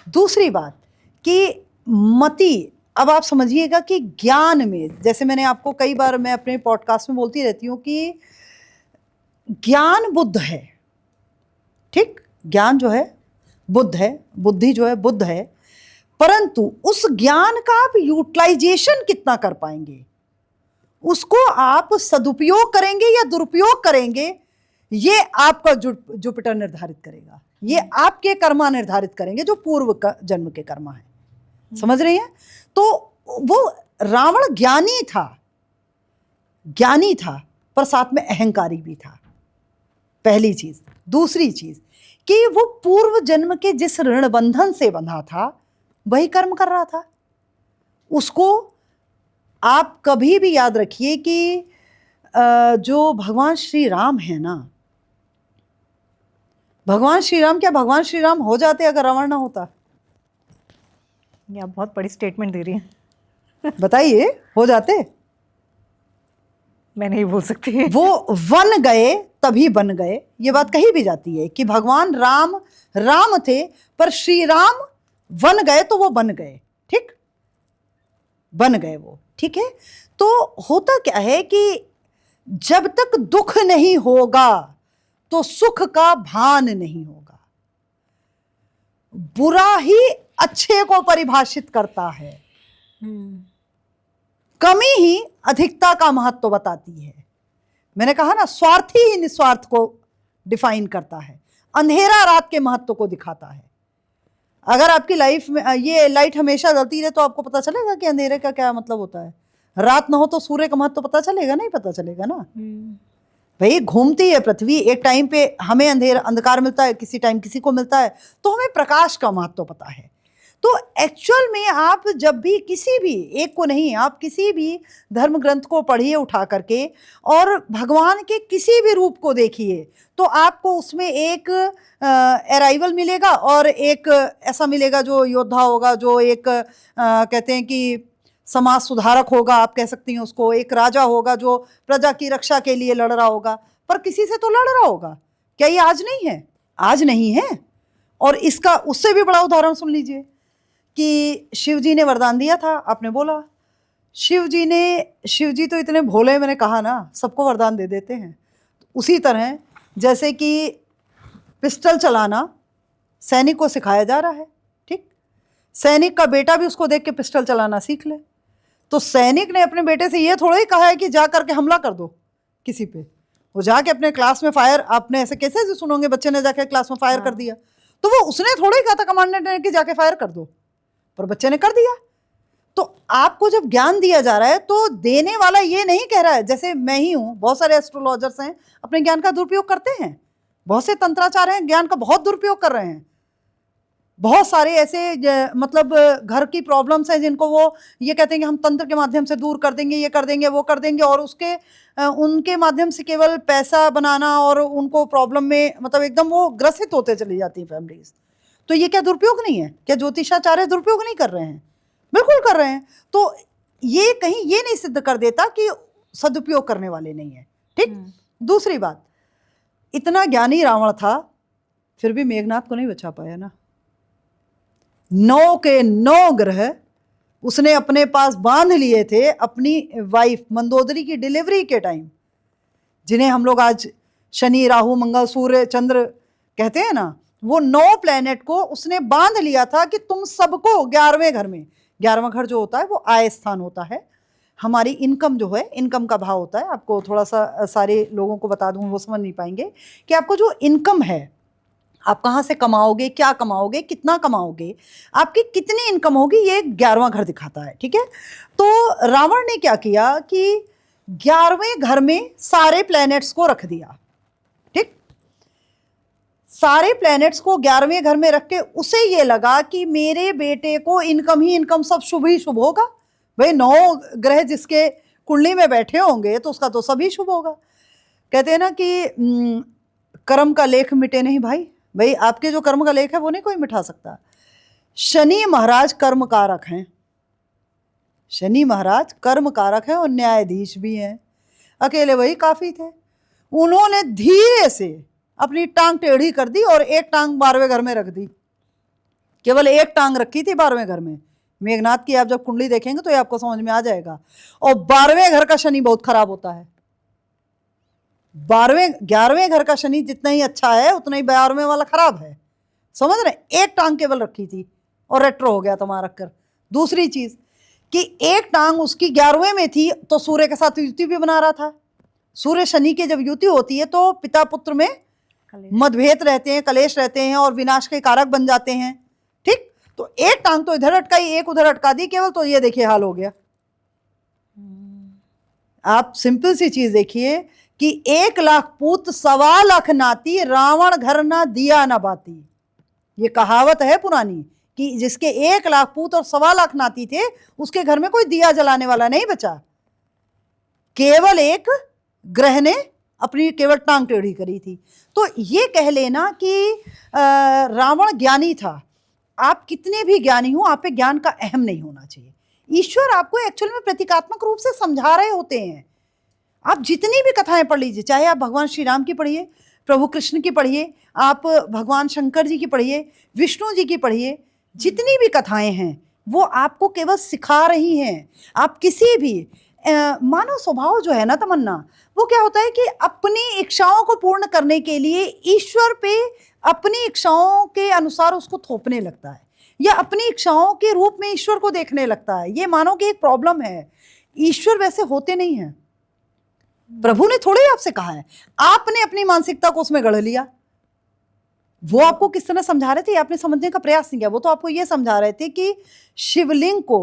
दूसरी बात कि मति, अब आप समझिएगा कि ज्ञान में, जैसे मैंने आपको कई बार, मैं अपने पॉडकास्ट में बोलती रहती हूँ कि ज्ञान बुद्ध है। ठीक, ज्ञान जो है बुद्ध है, बुद्धि जो है बुद्ध है, परंतु उस ज्ञान का आप यूटिलाइजेशन कितना कर पाएंगे, उसको आप सदुपयोग करेंगे या दुरुपयोग करेंगे, ये आपका जुपिटर निर्धारित करेगा, ये आपके कर्मा निर्धारित करेंगे जो पूर्व का जन्म के कर्मा है। समझ रही हैं? तो वो रावण ज्ञानी था पर साथ में अहंकारी भी था, पहली चीज। दूसरी चीज कि वो पूर्व जन्म के जिस ऋण बंधन से बंधा था वही कर्म कर रहा था। उसको आप कभी भी याद रखिए कि जो भगवान श्री राम है ना, भगवान श्री राम, क्या भगवान श्री राम हो जाते अगर रावण ना होता? ये आप बहुत बड़ी स्टेटमेंट दे रही हैं। बताइए, हो जाते? मैं नहीं बोल सकती। वो वन गए तभी बन गए, ये बात कही भी जाती है कि भगवान राम थे पर श्री राम वन गए तो वो बन गए। ठीक, बन गए वो। ठीक है, तो होता क्या है कि जब तक दुख नहीं होगा तो सुख का भान नहीं होगा। बुरा ही अच्छे को परिभाषित करता है, कमी ही अधिकता का महत्व बताती है। मैंने कहा ना, स्वार्थी ही निस्वार्थ को डिफाइन करता है, अंधेरा रात के महत्व को दिखाता है। अगर आपकी लाइफ में ये लाइट हमेशा जलती रहे तो आपको पता चलेगा कि अंधेरे का क्या मतलब होता है। रात ना हो तो सूर्य का महत्व पता चलेगा? नहीं पता चलेगा ना। भाई घूमती है पृथ्वी, एक टाइम पे हमें अंधकार मिलता है, किसी टाइम किसी को मिलता है, तो हमें प्रकाश का महत्व पता है। तो एक्चुअल में आप जब भी किसी भी एक को नहीं, आप किसी भी धर्म ग्रंथ को पढ़िए उठा करके और भगवान के किसी भी रूप को देखिए तो आपको उसमें एक अराइवल मिलेगा और एक ऐसा मिलेगा जो योद्धा होगा, जो एक कहते हैं कि समाज सुधारक होगा, आप कह सकती हैं उसको। एक राजा होगा जो प्रजा की रक्षा के लिए लड़ रहा होगा, पर किसी से तो लड़ रहा होगा। क्या ये आज नहीं है? आज नहीं है। और इसका उससे भी बड़ा उदाहरण सुन लीजिए कि शिव जी ने वरदान दिया था, आपने बोला शिव जी तो इतने भोले, मैंने कहा ना, सबको वरदान दे देते हैं। उसी तरह जैसे कि पिस्टल चलाना सैनिक को सिखाया जा रहा है। ठीक, सैनिक का बेटा भी उसको देख के पिस्टल चलाना सीख ले। तो सैनिक ने अपने बेटे से ये थोड़ा ही कहा है कि जा करके हमला कर दो किसी पे। वो जाके अपने क्लास में फायर, आपने ऐसे कैसे सुनोगे बच्चे ने जाके क्लास में फायर कर दिया, तो वो उसने थोड़ा ही कहा था कमांडेंट ने कि जाके फायर कर दो, पर बच्चे ने कर दिया। तो आपको जब ज्ञान दिया जा रहा है तो देने वाला ये नहीं कह रहा है, जैसे मैं ही हूँ, बहुत सारे एस्ट्रोलॉजर्स हैं अपने ज्ञान का दुरुपयोग करते हैं, बहुत से तंत्राचार्य हैं ज्ञान का बहुत दुरुपयोग कर रहे हैं। बहुत सारे ऐसे मतलब घर की प्रॉब्लम्स हैं जिनको वो ये कहते हैं कि हम तंत्र के माध्यम से दूर कर देंगे, ये कर देंगे, वो कर देंगे, और उसके उनके माध्यम से केवल पैसा बनाना और उनको प्रॉब्लम में मतलब एकदम वो ग्रसित होते चली जाती है फैमिलीज। तो ये क्या दुरुपयोग नहीं है? क्या ज्योतिषाचार्य दुरुपयोग नहीं कर रहे हैं? बिल्कुल कर रहे हैं। तो ये कहीं ये नहीं सिद्ध कर देता कि सदुपयोग करने वाले नहीं है। ठीक। दूसरी बात, इतना ज्ञानी रावण था फिर भी मेघनाथ को नहीं बचा पाया ना। 9 के 9 ग्रह उसने अपने पास बांध लिए थे अपनी वाइफ मंदोदरी की डिलीवरी के टाइम, जिन्हें हम लोग आज शनि, राहु, मंगल, सूर्य, चंद्र कहते हैं ना, वो 9 प्लेनेट को उसने बांध लिया था कि तुम सबको 11वें घर में, 11वां घर जो होता है वो आय स्थान होता है, हमारी इनकम जो है, इनकम का भाव होता है। आपको थोड़ा सा सारे लोगों को बता दूं, वो समझ नहीं पाएंगे कि आपको जो इनकम है, आप कहाँ से कमाओगे, क्या कमाओगे, कितना कमाओगे, आपकी कितनी इनकम होगी, ये 11वां घर दिखाता है। ठीक है। तो रावण ने क्या किया कि 11वें घर में सारे प्लैनेट्स को रख दिया। ठीक। सारे प्लैनेट्स को 11वें घर में रख के उसे ये लगा कि मेरे बेटे को इनकम ही इनकम, सब शुभ ही शुभ होगा। भाई 9 ग्रह जिसके कुंडली में बैठे होंगे तो उसका तो सभी शुभ होगा। कहते हैं ना कि कर्म का लेख मिटे नहीं भाई। भाई आपके जो कर्म का लेख है वो नहीं कोई मिटा सकता। शनि महाराज कर्म कारक हैं, शनि महाराज कर्म कारक हैं और न्यायाधीश भी हैं। अकेले वही काफी थे। उन्होंने धीरे से अपनी टांग टेढ़ी कर दी और एक टांग 12वें घर में रख दी। केवल एक टांग रखी थी 12वें घर में। मेघनाथ की आप जब कुंडली देखेंगे तो ये आपको समझ में आ जाएगा। और 12वें घर का शनि बहुत खराब होता है। 11वें घर का शनि जितना ही अच्छा है उतना ही 12वें वाला खराब है। समझ रहे? एक टांग केवल रखी थी और रेट्रो हो गया तुम्हारा रखकर। दूसरी चीज कि एक टांग उसकी 11वें में थी तो सूर्य के साथ युति भी बना रहा था। सूर्य शनि की जब युति होती है तो पिता पुत्र में मतभेद रहते हैं, कलेश रहते हैं और विनाश के कारक बन जाते हैं। ठीक। तो एक टांग तो इधर अटकाई, एक उधर अटका दी केवल, तो ये देखिए हाल हो गया। आप सिंपल सी चीज देखिए कि 1 लाख पूत 1.25 लाख नाती, रावण घर ना दिया ना बाती। ये कहावत है पुरानी कि जिसके 1 लाख पूत और 1.25 लाख नाती थे उसके घर में कोई दिया जलाने वाला नहीं बचा। केवल एक ग्रह ने अपनी केवल टांग टेढ़ी करी थी। तो ये कह लेना कि रावण ज्ञानी था। आप कितने भी ज्ञानी हो, आप पे ज्ञान का अहम नहीं होना चाहिए। ईश्वर आपको एक्चुअल में प्रतीकात्मक रूप से समझा रहे होते हैं। आप जितनी भी कथाएं पढ़ लीजिए, चाहे आप भगवान श्री राम की पढ़िए, प्रभु कृष्ण की पढ़िए, आप भगवान शंकर जी की पढ़िए, विष्णु जी की पढ़िए, जितनी भी कथाएं हैं वो आपको केवल सिखा रही हैं। आप किसी भी मानव स्वभाव जो है ना तमन्ना, वो क्या होता है कि अपनी इच्छाओं को पूर्ण करने के लिए ईश्वर पे अपनी इच्छाओं के अनुसार उसको थोपने लगता है या अपनी इच्छाओं के रूप में ईश्वर को देखने लगता है। ये मानो कि एक प्रॉब्लम है। ईश्वर वैसे होते नहीं हैं। प्रभु ने थोड़े ही आपसे कहा है, आपने अपनी मानसिकता को उसमें गढ़ लिया। वो आपको किस तरह समझा रहे थे, आपने समझने का प्रयास नहीं किया। वो तो आपको ये समझा रहे थे कि शिवलिंग को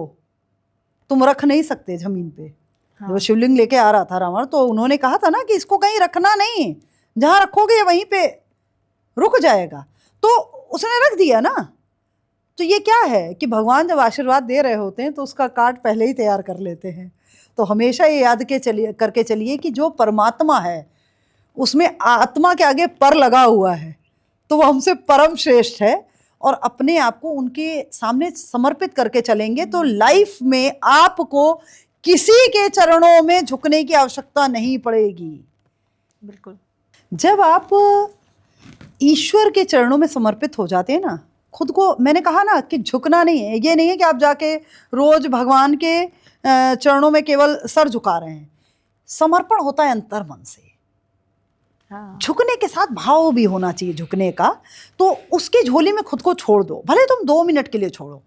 तुम रख नहीं सकते जमीन पे। हाँ। जब शिवलिंग लेके आ रहा था रावण तो उन्होंने कहा था ना कि इसको कहीं रखना नहीं, जहां रखोगे वहीं पे रुक जाएगा। तो उसने रख दिया ना। तो ये क्या है कि भगवान जब आशीर्वाद दे रहे होते हैं तो उसका कार्ड पहले ही तैयार कर लेते हैं। तो हमेशा ये याद करके चलिए कि जो परमात्मा है उसमें आत्मा के आगे पर लगा हुआ है, तो वो हमसे परम श्रेष्ठ है। और अपने आप को उनके सामने समर्पित करके चलेंगे तो लाइफ में आपको किसी के चरणों में झुकने की आवश्यकता नहीं पड़ेगी। बिल्कुल। जब आप ईश्वर के चरणों में समर्पित हो जाते हैं ना, खुद को, मैंने कहा ना कि झुकना नहीं है, ये नहीं है कि आप जाके रोज भगवान के चरणों में केवल सर झुका रहे हैं। समर्पण होता है अंतर मन से। हाँ। झुकने के साथ भाव भी होना चाहिए झुकने का। तो उसकी झोली में खुद को छोड़ दो, भले तुम 2 मिनट के लिए छोड़ो,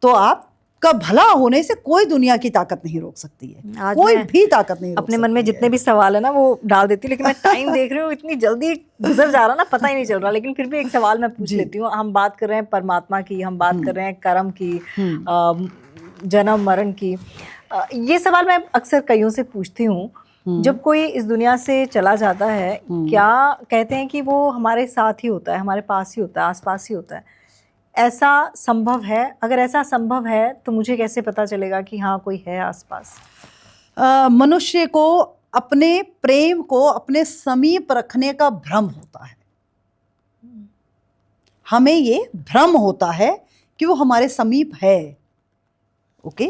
तो आपका भला होने से कोई दुनिया की ताकत नहीं रोक सकती है। कोई भी ताकत नहीं रोक अपने मन में जितने भी सवाल है ना वो डाल देती हूँ, लेकिन मैं टाइम देख रही हूँ इतनी जल्दी गुजर जा रहा ना, पता ही नहीं चल रहा। लेकिन फिर भी एक सवाल मैं पूछ लेती हूँ। हम बात कर रहे हैं परमात्मा की, हम बात कर रहे हैं कर्म की, जन्म मरण की। ये सवाल मैं अक्सर कईयों से पूछती हूँ जब कोई इस दुनिया से चला जाता है, क्या कहते हैं कि वो हमारे साथ ही होता है, हमारे पास ही होता है, आसपास ही होता है, ऐसा संभव है? अगर ऐसा संभव है तो मुझे कैसे पता चलेगा कि हाँ कोई है आसपास? मनुष्य को अपने प्रेम को अपने समीप रखने का भ्रम होता है। हमें ये भ्रम होता है कि वो हमारे समीप है। ओके,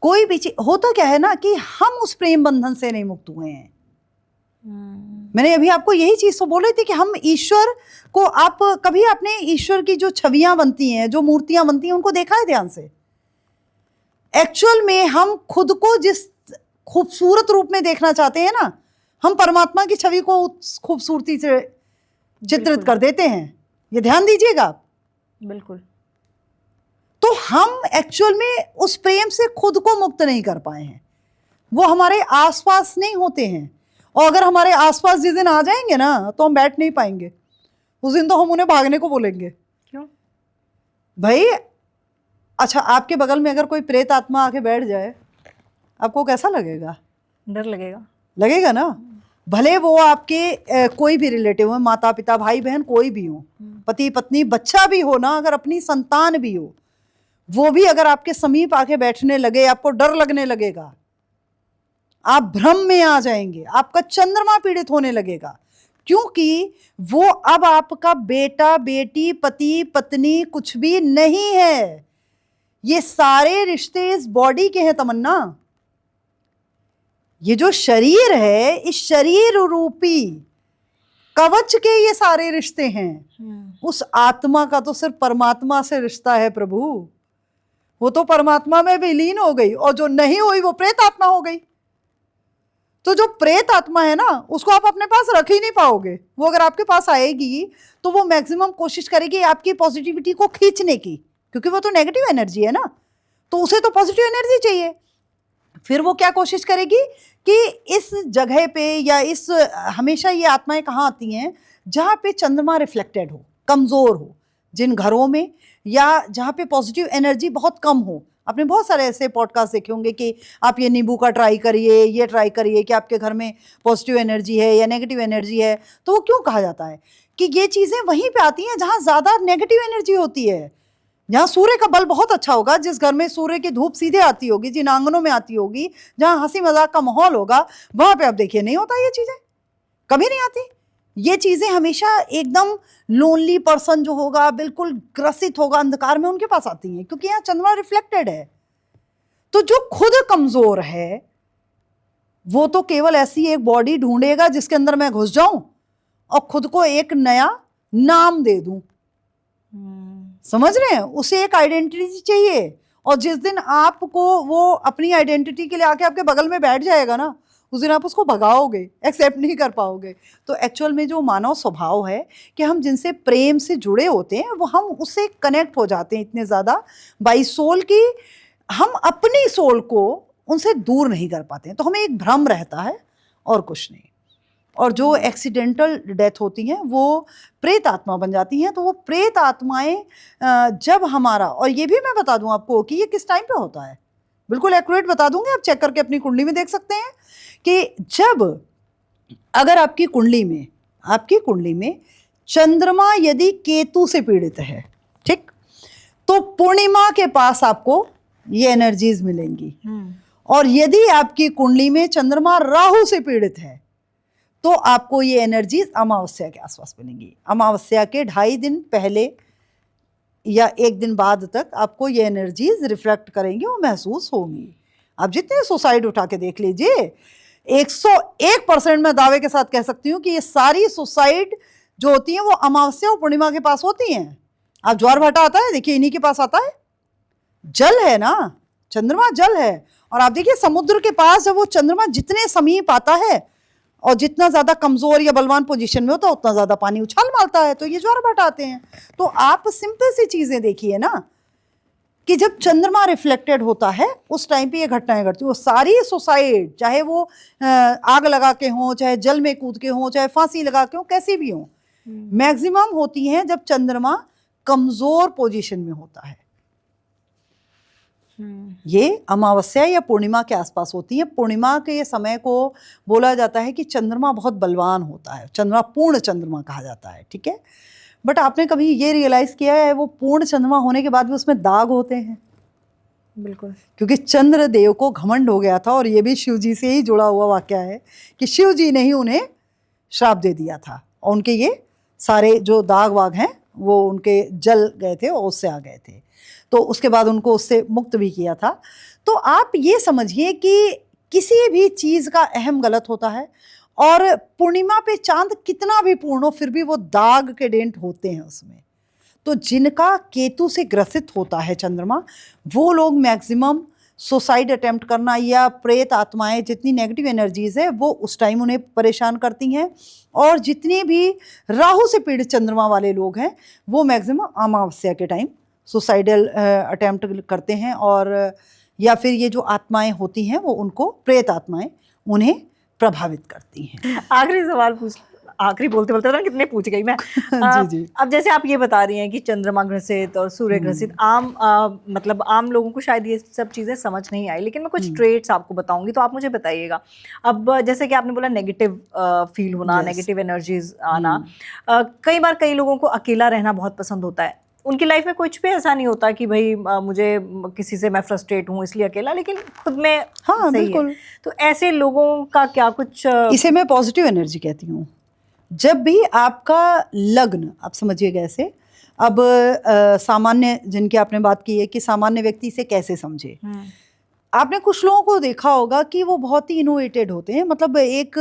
कोई भी चीज होता क्या है ना कि हम उस प्रेम बंधन से नहीं मुक्त हुए हैं। मैंने अभी आपको यही चीज तो बोल रही थी कि हम ईश्वर को, आप कभी आपने ईश्वर की जो छवियां बनती हैं, जो मूर्तियां बनती हैं, उनको देखा है ध्यान से? एक्चुअल में हम खुद को जिस खूबसूरत रूप में देखना चाहते हैं ना, हम परमात्मा की छवि को उस खूबसूरती से चित्रित कर देते हैं। ये ध्यान दीजिएगा आप। बिल्कुल। तो हम एक्चुअल में उस प्रेम से खुद को मुक्त नहीं कर पाए हैं। वो हमारे आसपास नहीं होते हैं, और अगर हमारे आसपास जिस दिन आ जाएंगे ना तो हम बैठ नहीं पाएंगे। उस दिन तो हम उन्हें भागने को बोलेंगे। क्यों भाई? अच्छा, आपके बगल में अगर कोई प्रेत आत्मा आके बैठ जाए, आपको कैसा लगेगा? डर लगेगा। लगेगा ना। भले वो आपके कोई भी रिलेटिव हो, माता पिता भाई बहन कोई भी हो, पति पत्नी बच्चा भी हो ना, अगर अपनी संतान भी हो, वो भी अगर आपके समीप आके बैठने लगे, आपको डर लगने लगेगा, आप भ्रम में आ जाएंगे, आपका चंद्रमा पीड़ित होने लगेगा, क्योंकि वो अब आपका बेटा बेटी पति पत्नी कुछ भी नहीं है। ये सारे रिश्ते इस बॉडी के हैं तमन्ना। ये जो शरीर है, इस शरीर रूपी कवच के ये सारे रिश्ते हैं। उस आत्मा का तो सिर्फ परमात्मा से रिश्ता है प्रभु। वो तो परमात्मा में विलीन हो गई, और जो नहीं हुई वो प्रेत आत्मा हो गई। तो जो प्रेत आत्मा है ना, उसको आप अपने पास रख ही नहीं पाओगे। वो अगर आपके पास आएगी तो वो मैक्सिमम कोशिश करेगी आपकी पॉजिटिविटी को खींचने की, क्योंकि वो तो नेगेटिव एनर्जी है ना, तो उसे तो पॉजिटिव एनर्जी चाहिए। फिर वो क्या कोशिश करेगी कि इस जगह पे या इस, हमेशा ये आत्माएं कहाँ आती हैं? जहाँ पे चंद्रमा रिफ्लेक्टेड हो, कमज़ोर हो, जिन घरों में या जहाँ पे पॉजिटिव एनर्जी बहुत कम हो। आपने बहुत सारे ऐसे पॉडकास्ट देखे होंगे कि आप ये नींबू का ट्राई करिए, ये ट्राई करिए कि आपके घर में पॉजिटिव एनर्जी है या नेगेटिव एनर्जी है। तो वो क्यों कहा जाता है कि ये चीज़ें वहीं पे आती हैं जहाँ ज़्यादा नेगेटिव एनर्जी होती है, जहाँ सूर्य का बल बहुत अच्छा होगा, जिस घर में सूर्य की धूप सीधे आती होगी, जिन आंगनों में आती होगी, जहाँ हंसी मजाक का माहौल होगा, वहाँ पे आप देखिए नहीं होता, ये चीज़ें कभी नहीं आती। ये चीज़ें हमेशा एकदम लोनली पर्सन जो होगा, बिल्कुल ग्रसित होगा अंधकार में, उनके पास आती हैं, क्योंकि यहाँ चंद्रमा रिफ्लेक्टेड है। तो जो खुद कमज़ोर है वो तो केवल ऐसी एक बॉडी ढूंढेगा जिसके अंदर मैं घुस जाऊं और खुद को एक नया नाम दे दूं। समझ रहे हैं? उसे एक आइडेंटिटी चाहिए, और जिस दिन आपको वो अपनी आइडेंटिटी के लिए आके आपके बगल में बैठ जाएगा ना, उस दिन आप उसको भगाओगे, एक्सेप्ट नहीं कर पाओगे। तो एक्चुअल में जो मानव स्वभाव है कि हम जिनसे प्रेम से जुड़े होते हैं, वो हम उससे कनेक्ट हो जाते हैं इतने ज़्यादा बाई सोल की हम अपनी सोल को उनसे दूर नहीं कर पाते हैं। तो हमें एक भ्रम रहता है और कुछ नहीं। और जो एक्सीडेंटल डेथ होती हैं वो प्रेत आत्मा बन जाती हैं। तो वो प्रेत आत्माएं जब हमारा, और ये भी मैं बता दूं आपको कि ये किस टाइम पे होता है, बिल्कुल एक्यूरेट बता दूंगी, आप चेक करके अपनी कुंडली में देख सकते हैं कि जब अगर आपकी कुंडली में चंद्रमा यदि केतु से पीड़ित है, ठीक, तो पूर्णिमा के पास आपको ये एनर्जीज मिलेंगी। और यदि आपकी कुंडली में चंद्रमा राहु से पीड़ित है तो आपको ये एनर्जीज अमावस्या के आसपास मिलेंगी। अमावस्या के 2.5 दिन पहले या 1 दिन बाद तक आपको ये एनर्जीज रिफ्लेक्ट करेंगी और महसूस होंगी। आप जितने सुसाइड उठा के देख लीजिए, 101% मैं दावे के साथ कह सकती हूँ कि ये सारी सुसाइड जो होती हैं वो अमावस्या और पूर्णिमा के पास होती हैं। आप ज्वार भाटा आता है, देखिए इन्हीं के पास आता है। जल है ना, चंद्रमा जल है। और आप देखिए समुद्र के पास जब वो चंद्रमा जितने समीप आता है और जितना ज्यादा कमजोर या बलवान पोजीशन में होता है, उतना ज्यादा पानी उछाल मारता है, तो ये ज्वार भाटा आते हैं। तो आप सिंपल सी चीजें देखिए ना कि जब चंद्रमा रिफ्लेक्टेड होता है उस टाइम पे ये घटनाएं घटती हैं। वो सारी सुसाइड, चाहे वो आग लगा के हों, चाहे जल में कूद के हों, चाहे फांसी लगा के हों, कैसी भी हों, मैक्सिमम होती हैं जब चंद्रमा कमजोर पोजीशन में होता है। ये अमावस्या या पूर्णिमा के आसपास होती है। पूर्णिमा के समय को बोला जाता है कि चंद्रमा बहुत बलवान होता है, चंद्रमा पूर्ण चंद्रमा कहा जाता है, ठीक है। बट आपने कभी ये रियलाइज किया है वो पूर्ण चंद्रमा होने के बाद भी उसमें दाग होते हैं? बिल्कुल। क्योंकि चंद्रदेव को घमंड हो गया था, और ये भी शिव जी से ही जुड़ा हुआ वाकया है कि शिव जी ने ही उन्हें श्राप दे दिया था, और उनके ये सारे जो दाग वाग हैं वो उनके जल गए थे और उससे आ गए थे, तो उसके बाद उनको उससे मुक्त भी किया था। तो आप ये समझिए कि किसी भी चीज़ का अहम गलत होता है, और पूर्णिमा पे चांद कितना भी पूर्ण हो फिर भी वो दाग के डेंट होते हैं उसमें। तो जिनका केतु से ग्रसित होता है चंद्रमा, वो लोग मैक्सिमम सुसाइड अटेम्प्ट करना या प्रेत आत्माएं, जितनी नेगेटिव एनर्जीज है वो उस टाइम उन्हें परेशान करती हैं। और जितने भी राहु से पीड़ित चंद्रमा वाले लोग हैं वो मैक्सिमम अमावस्या के टाइम सुसाइडल अटेम्प्ट करते हैं, और या फिर ये जो आत्माएं होती हैं वो उनको, प्रेत आत्माएं उन्हें प्रभावित करती हैं। आखिरी सवाल पूछ, आखिरी बोलते बोलते ना कितने पूछ गई मैं। जी। अब जैसे आप ये बता रही हैं कि चंद्रमा ग्रसित और सूर्य ग्रसित, आम मतलब आम लोगों को शायद ये सब चीज़ें समझ नहीं आई, लेकिन मैं कुछ ट्रेट्स आपको बताऊंगी तो आप मुझे बताइएगा। अब जैसे कि आपने बोला नेगेटिव फील होना, नेगेटिव एनर्जीज आना, कई बार कई लोगों को अकेला रहना बहुत पसंद होता है। उनकी लाइफ में कुछ भी ऐसा नहीं होता कि भाई मुझे किसी से मैं फ्रस्ट्रेट हूँ इसलिए अकेला, लेकिन खुद में हाँ सही बिल्कुल है। तो ऐसे लोगों का क्या कुछ इसे मैं पॉजिटिव एनर्जी कहती हूँ। जब भी आपका लग्न, आप समझिएगा ऐसे, अब सामान्य, जिनकी आपने बात की है कि सामान्य व्यक्ति इसे कैसे समझे, आपने कुछ लोगों को देखा होगा कि वो बहुत ही इनोवेटेड होते हैं, मतलब एक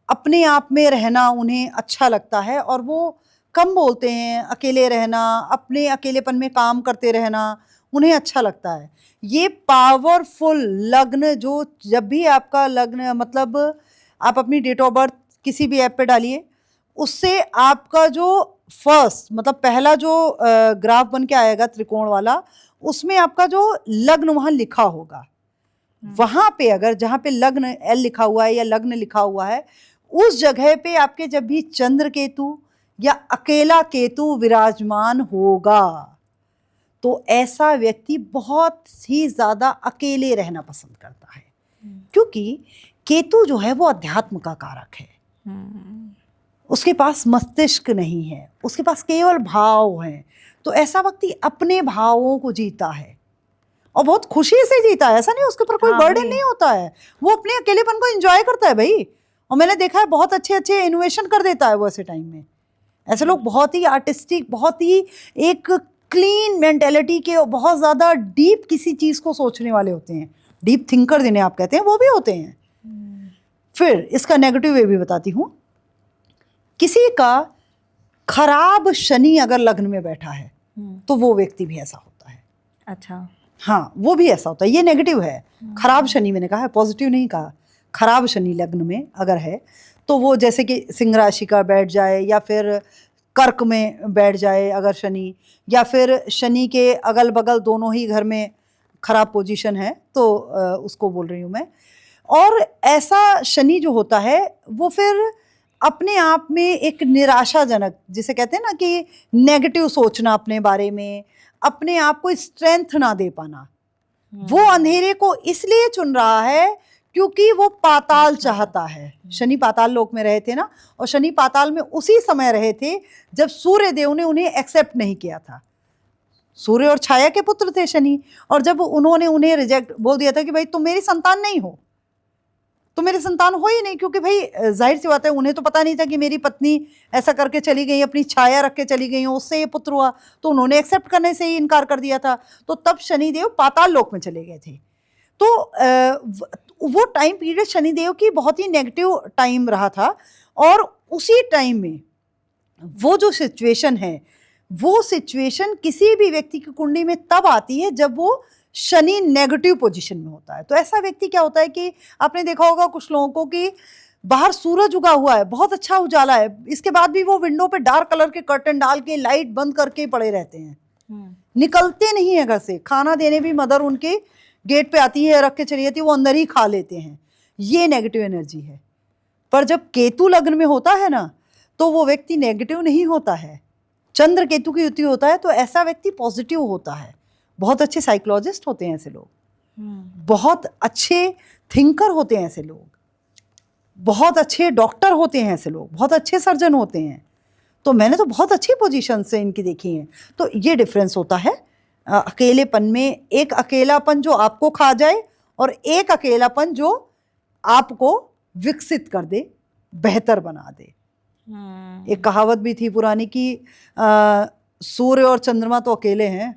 अपने आप में रहना उन्हें अच्छा लगता है, और वो कम बोलते हैं, अकेले रहना, अपने अकेलेपन में काम करते रहना उन्हें अच्छा लगता है। ये पावरफुल लग्न, जो जब भी आपका लग्न, मतलब आप अपनी डेट ऑफ बर्थ किसी भी ऐप पे डालिए, उससे आपका जो फर्स्ट, मतलब पहला जो ग्राफ बन के आएगा त्रिकोण वाला, उसमें आपका जो लग्न वहाँ लिखा होगा, वहाँ पे अगर जहाँ पे लग्न एल लिखा हुआ है या लग्न लिखा हुआ है, उस जगह पे आपके जब भी चंद्र केतु या अकेला केतु विराजमान होगा तो ऐसा व्यक्ति बहुत ही ज़्यादा अकेले रहना पसंद करता है, क्योंकि केतु जो है वो अध्यात्म का कारक है। उसके पास मस्तिष्क नहीं है, उसके पास केवल भाव हैं। तो ऐसा व्यक्ति अपने भावों को जीता है और बहुत खुशी से जीता है, ऐसा नहीं उसके ऊपर कोई बर्डन नहीं होता है, वो अपने अकेलेपन को एंजॉय करता है भाई। और मैंने देखा है बहुत अच्छे अच्छे इनोवेशन कर देता है वो ऐसे टाइम में। ऐसे लोग बहुत ही आर्टिस्टिक, बहुत ही एक क्लीन मेंटेलिटी के, बहुत ज़्यादा डीप किसी चीज़ को सोचने वाले होते हैं, डीप थिंकर जिन्हें आप कहते हैं, वो भी होते हैं। फिर इसका नेगेटिव वे भी बताती हूँ। किसी का खराब शनि अगर लग्न में बैठा है तो वो व्यक्ति भी ऐसा होता है। अच्छा, हाँ, वो भी ऐसा होता है। ये नेगेटिव है, खराब शनि मैंने कहा है, पॉजिटिव नहीं कहा। खराब शनि लग्न में अगर है तो वो जैसे कि सिंह राशि का बैठ जाए, या फिर कर्क में बैठ जाए अगर शनि, या फिर शनि के अगल बगल दोनों ही घर में खराब पोजीशन है, तो उसको बोल रही हूँ मैं। और ऐसा शनि जो होता है वो फिर अपने आप में एक निराशाजनक, जिसे कहते हैं ना कि नेगेटिव सोचना अपने बारे में, अपने आप को स्ट्रेंथ ना दे पाना, वो अंधेरे को इसलिए चुन रहा है क्योंकि वो पाताल चाहता है। शनि पाताल लोक में रहे थे ना, और शनि पाताल में उसी समय रहे थे जब सूर्य देव ने उन्हें एक्सेप्ट नहीं किया था। सूर्य और छाया के पुत्र थे शनि, और जब उन्होंने उन्हें रिजेक्ट बोल दिया था कि भाई तुम मेरी संतान नहीं हो, तो मेरी संतान हो ही नहीं, क्योंकि भाई जाहिर सी बात है उन्हें तो पता नहीं था कि मेरी पत्नी ऐसा करके चली गई, अपनी छाया रख के चली गई, उससे ये पुत्र हुआ, तो उन्होंने एक्सेप्ट करने से ही इनकार कर दिया था। तो तब शनिदेव पाताल लोक में चले गए थे। तो वो टाइम पीरियड शनिदेव की बहुत ही नेगेटिव टाइम रहा था, और उसी टाइम में वो जो सिचुएशन है, वो सिचुएशन किसी भी व्यक्ति की कुंडली में तब आती है जब वो शनि नेगेटिव पोजीशन में होता है। तो ऐसा व्यक्ति क्या होता है कि आपने देखा होगा कुछ लोगों को कि बाहर सूरज उगा हुआ है, बहुत अच्छा उजाला है, इसके बाद भी वो विंडो पे डार्क कलर के कर्टन डाल के लाइट बंद करके पड़े रहते हैं, निकलते नहीं है घर से। खाना देने भी मदर उनके गेट पे आती है, रख के चली जाती है, वो अंदर ही खा लेते हैं। ये नेगेटिव एनर्जी है। पर जब केतु लग्न में होता है ना, तो वो व्यक्ति नेगेटिव नहीं होता है, चंद्र केतु की युति होता है, तो ऐसा व्यक्ति पॉजिटिव होता है, बहुत अच्छे साइकोलॉजिस्ट होते हैं ऐसे लोग, बहुत अच्छे थिंकर होते हैं ऐसे लोग, बहुत अच्छे डॉक्टर होते हैं ऐसे लोग, बहुत अच्छे सर्जन होते हैं। तो मैंने तो बहुत अच्छी पोजीशन से इनकी देखी हैं। तो ये डिफरेंस होता है अकेलेपन में, एक अकेलापन जो आपको खा जाए और एक अकेलापन जो आपको विकसित कर दे, बेहतर बना दे। एक कहावत भी थी पुरानी कि सूर्य और चंद्रमा तो अकेले हैं,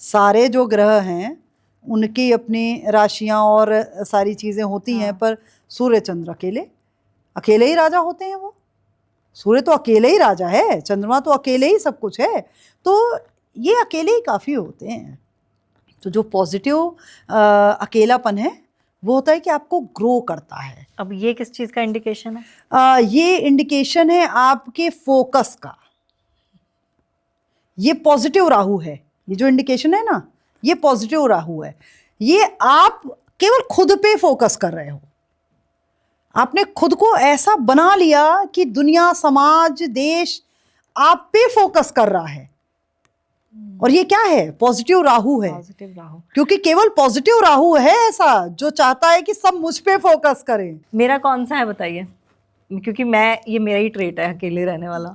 सारे जो ग्रह हैं उनकी अपनी राशियां और सारी चीज़ें होती हैं, पर सूर्य चंद्र अकेले ही राजा होते हैं। वो सूर्य तो अकेले ही राजा है, चंद्रमा तो अकेले ही सब कुछ है, तो ये अकेले ही काफ़ी होते हैं। तो जो पॉजिटिव अकेलापन है वो होता है कि आपको ग्रो करता है। अब ये किस चीज़ का इंडिकेशन है? ये इंडिकेशन है आपके फोकस का। ये पॉजिटिव राहु है, ये जो इंडिकेशन है ना, ये पॉजिटिव राहु है। ये आप केवल खुद पे फोकस कर रहे हो, आपने खुद को ऐसा बना लिया कि दुनिया, समाज, देश आप पे फोकस कर रहा है। और ये क्या है? पॉजिटिव राहु है। पॉजिटिव राहु, क्योंकि केवल पॉजिटिव राहु है ऐसा जो चाहता है कि सब मुझ पे फोकस करें। मेरा कौन सा है बताइए, क्योंकि ये मेरा ही ट्रेट है, अकेले रहने वाला।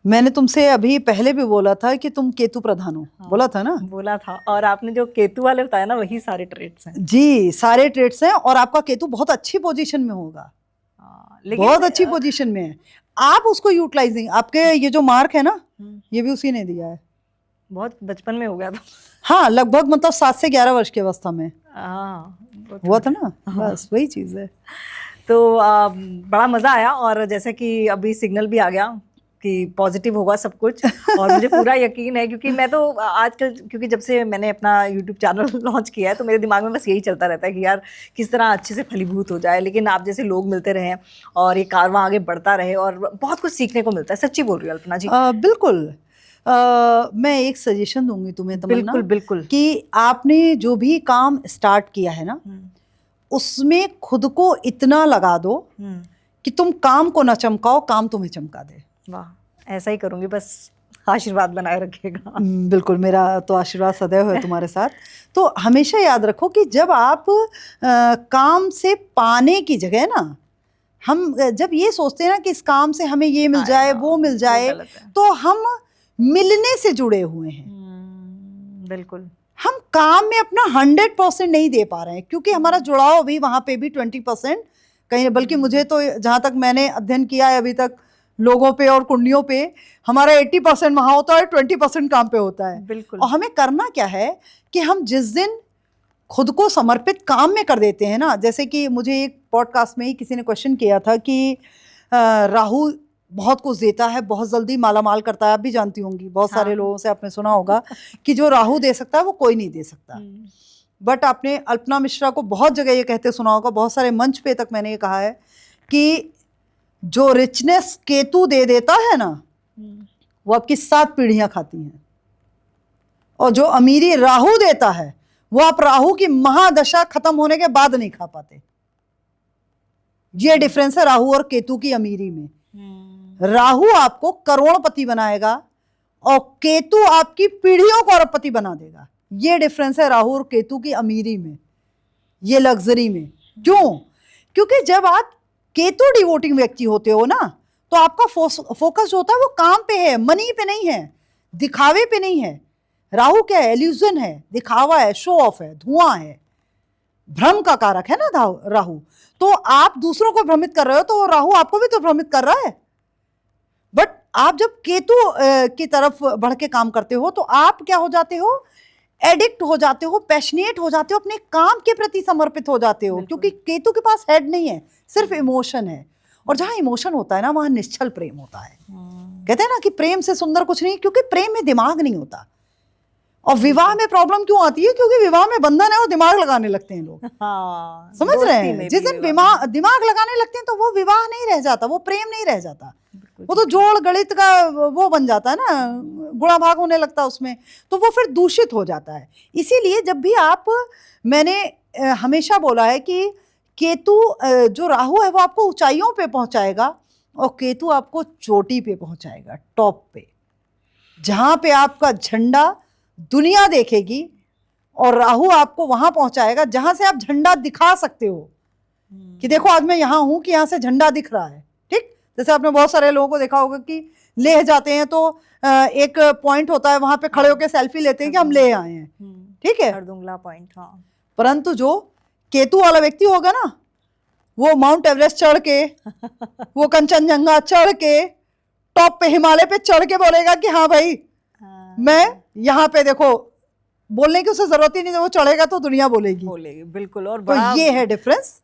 मैंने तुमसे अभी पहले भी बोला था कि तुम केतु प्रधान हो। बोला था ना? बोला था, और आपने जो केतु वाले बताया ना, वही सारे ट्रेट्स हैं जी, सारे ट्रेट्स हैं। और आपका केतु बहुत अच्छी पोजीशन में होगा, बहुत अच्छी पोजीशन में है। आप उसको यूटिलाइजिंग, आपके ये जो मार्क है ना, ये भी उसी ने दिया है। बहुत बचपन में हो गया था। हाँ, लगभग मतलब 7 से 11 वर्ष की अवस्था में हुआ था ना, बस वही चीज़ है। तो बड़ा मज़ा आया, और जैसे कि अभी सिग्नल भी आ गया कि पॉजिटिव होगा सब कुछ, और मुझे पूरा यकीन है, क्योंकि मैं तो आजकल, क्योंकि जब से मैंने अपना यूट्यूब चैनल लॉन्च किया है, तो मेरे दिमाग में बस यही चलता रहता है कि यार किस तरह अच्छे से फलीभूत हो जाए। लेकिन आप जैसे लोग मिलते रहे और ये कारवां आगे बढ़ता रहे, और बहुत कुछ सीखने को मिलता है। सच्ची बोल रही हूँ अल्पना जी। बिल्कुल। मैं एक सजेशन दूंगी तुम्हें तमन्ना, बिल्कुल बिल्कुल, कि आपने जो भी काम स्टार्ट किया है ना, उसमें खुद को इतना लगा दो कि तुम काम को न चमकाओ, काम तुम्हें चमका दे। वाह, ऐसा ही करूँगी, बस आशीर्वाद बनाए रखिएगा। बिल्कुल, मेरा तो आशीर्वाद सदैव है तुम्हारे साथ। तो हमेशा याद रखो कि जब आप काम से पाने की जगह ना, हम जब ये सोचते हैं ना कि इस काम से हमें ये मिल जाए, वो मिल जाए, तो हम मिलने से जुड़े हुए हैं। बिल्कुल, हम काम में अपना 100% नहीं दे पा रहे हैं, क्योंकि हमारा जुड़ाव भी वहाँ पे भी 20% कहीं, बल्कि मुझे तो जहाँ तक मैंने अध्ययन किया है अभी तक लोगों पे और कुंडलियों पे, हमारा 80% वहाँ होता है, 20% काम पे होता है। बिल्कुल। और हमें करना क्या है कि हम जिस दिन खुद को समर्पित काम में कर देते हैं ना, जैसे कि मुझे एक पॉडकास्ट में ही किसी ने क्वेश्चन किया था कि राहु बहुत कुछ देता है, बहुत जल्दी मालामाल करता है। आप भी जानती होंगी, बहुत सारे लोगों से आपने सुना होगा कि जो राहु दे सकता है वो कोई नहीं दे सकता। बट आपने अल्पना मिश्रा को बहुत जगह ये कहते सुना होगा, बहुत सारे मंच पे तक मैंने ये कहा है कि जो रिचनेस केतु दे देता है ना, वो आपकी 7 पीढ़ियां खाती हैं, और जो अमीरी राहु देता है वो आप राहु की महादशा खत्म होने के बाद नहीं खा पाते। ये डिफरेंस है राहु और केतु की अमीरी में। राहु आपको करोड़पति बनाएगा और केतु आपकी पीढ़ियों को अरबपति बना देगा। ये डिफरेंस है राहु और केतु की अमीरी में, ये लग्जरी में। क्यों? क्योंकि जब आप केतु डिवोटिंग व्यक्ति होते हो ना, तो आपका फोकस जो होता है वो काम पे है, मनी पे नहीं है, दिखावे पे नहीं है। राहु क्या है? एल्यूजन है, दिखावा है, शो ऑफ है, धुआं है, भ्रम का कारक है ना राहु। तो आप दूसरों को भ्रमित कर रहे हो, तो राहु आपको भी तो भ्रमित कर रहा है। बट आप जब केतु की तरफ बढ़ के काम करते हो, तो आप क्या हो जाते हो? एडिक्ट हो जाते हो, पैशनेट हो जाते हो, अपने काम के प्रति समर्पित हो जाते हो। क्योंकि केतु के पास हेड नहीं है, सिर्फ इमोशन है। और जहां इमोशन होता है ना, वहां निश्चल प्रेम होता है। कहते हैं ना कि प्रेम से सुंदर कुछ नहीं, क्योंकि प्रेम में दिमाग नहीं होता। और विवाह में प्रॉब्लम क्यों आती है? क्योंकि विवाह में बंधन है और दिमाग लगाने लगते हैं लोग। समझ रहे हैं? जिस दिन दिमाग लगाने लगते हैं तो वो विवाह नहीं रह जाता, वो प्रेम नहीं रह जाता, वो तो जोड़ गणित का वो बन जाता है ना, गुणा भाग होने लगता है उसमें, तो वो फिर दूषित हो जाता है। इसीलिए जब भी आप, मैंने हमेशा बोला है कि केतु जो राहु है वो आपको ऊंचाइयों पे पहुंचाएगा और केतु आपको चोटी पे पहुंचाएगा, टॉप पे, जहां पे आपका झंडा दुनिया देखेगी और राहु आपको वहां पहुंचाएगा जहां से आप झंडा दिखा सकते हो कि देखो आज मैं यहाँ हूं कि यहाँ से झंडा दिख रहा है। ठीक, जैसे आपने बहुत सारे लोगों को देखा होगा कि लेह जाते हैं तो एक पॉइंट होता है, वहां पे खड़े होकर सेल्फी लेते हैं कि हम ले आए हैं। ठीक है, हरदुंगला पॉइंट। हाँ, परंतु जो केतु वाला व्यक्ति होगा ना, वो माउंट एवरेस्ट चढ़ के वो कंचनजंगा चढ़ के टॉप पे हिमालय पे चढ़ के बोलेगा कि हाँ भाई मैं यहाँ पे, देखो बोलने की उसे जरूरत ही नहीं, वो चढ़ेगा तो दुनिया बोलेगी। बिल्कुल। और तो ये है डिफरेंस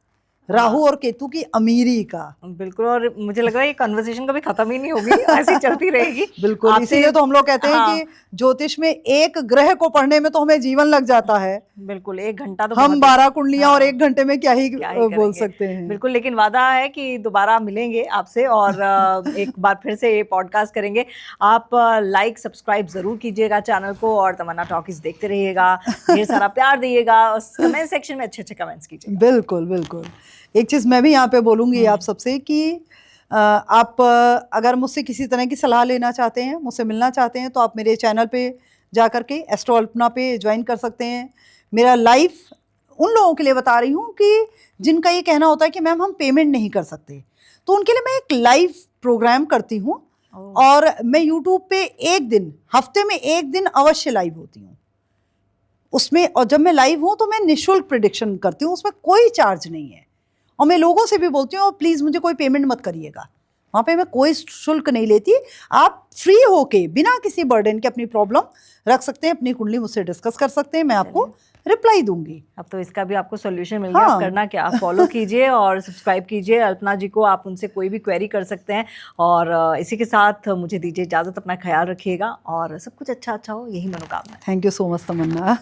राहु और केतु की अमीरी का। बिल्कुल। और मुझे लग रहा है ये कन्वर्सेशन कभी खत्म ही नहीं होगी, ऐसी चलती रहेगी। बिल्कुल, इसीलिए तो हम लोग कहते हैं कि ज्योतिष में एक ग्रह को पढ़ने में तो हमें जीवन लग जाता है। बिल्कुल, 1 घंटा तो हम 12 कुंडलियां और 1 घंटे में क्या ही बोल सकते हैं। बिल्कुल, लेकिन वादा है कि दोबारा मिलेंगे आपसे और एक बार फिर से ये पॉडकास्ट करेंगे। आप लाइक सब्सक्राइब जरूर कीजिएगा चैनल को और तमन्ना टॉकीज देखते रहिएगा, ढेर सारा प्यार दिएगा और कमेंट सेक्शन में अच्छे कमेंट्स कीजिएगा। बिल्कुल बिल्कुल। एक चीज़ मैं भी यहाँ पे बोलूँगी आप सबसे कि आप अगर मुझसे किसी तरह की सलाह लेना चाहते हैं, मुझसे मिलना चाहते हैं, तो आप मेरे चैनल पे जा कर के एस्ट्रो अल्पना पे ज्वाइन कर सकते हैं। मेरा लाइफ उन लोगों के लिए बता रही हूँ कि जिनका ये कहना होता है कि मैम हम पेमेंट नहीं कर सकते, तो उनके लिए मैं एक लाइव प्रोग्राम करती हूँ और मैं यूट्यूब पे एक दिन, हफ्ते में एक दिन अवश्य लाइव होती हूँ उसमें। और जब मैं लाइव हूँ तो मैं निःशुल्क प्रेडिक्शन करती हूँ, उसमें कोई चार्ज नहीं है। और मैं लोगों से भी बोलती हूँ प्लीज़ मुझे कोई पेमेंट मत करिएगा, वहाँ पे मैं कोई शुल्क नहीं लेती। आप फ्री होके बिना किसी बर्डन के अपनी प्रॉब्लम रख सकते हैं, अपनी कुंडली मुझसे डिस्कस कर सकते हैं, मैं आपको रिप्लाई दूंगी। अब तो इसका भी आपको सॉल्यूशन मिल गया। आप करना क्या, आप फॉलो कीजिए और सब्सक्राइब कीजिए अल्पना जी को, आप उनसे कोई भी क्वेरी कर सकते हैं। और इसी के साथ मुझे दीजिए इजाज़त, अपना ख्याल रखिएगा और सब कुछ अच्छा हो, यही मनोकामना। Thank you so much Tamannaah.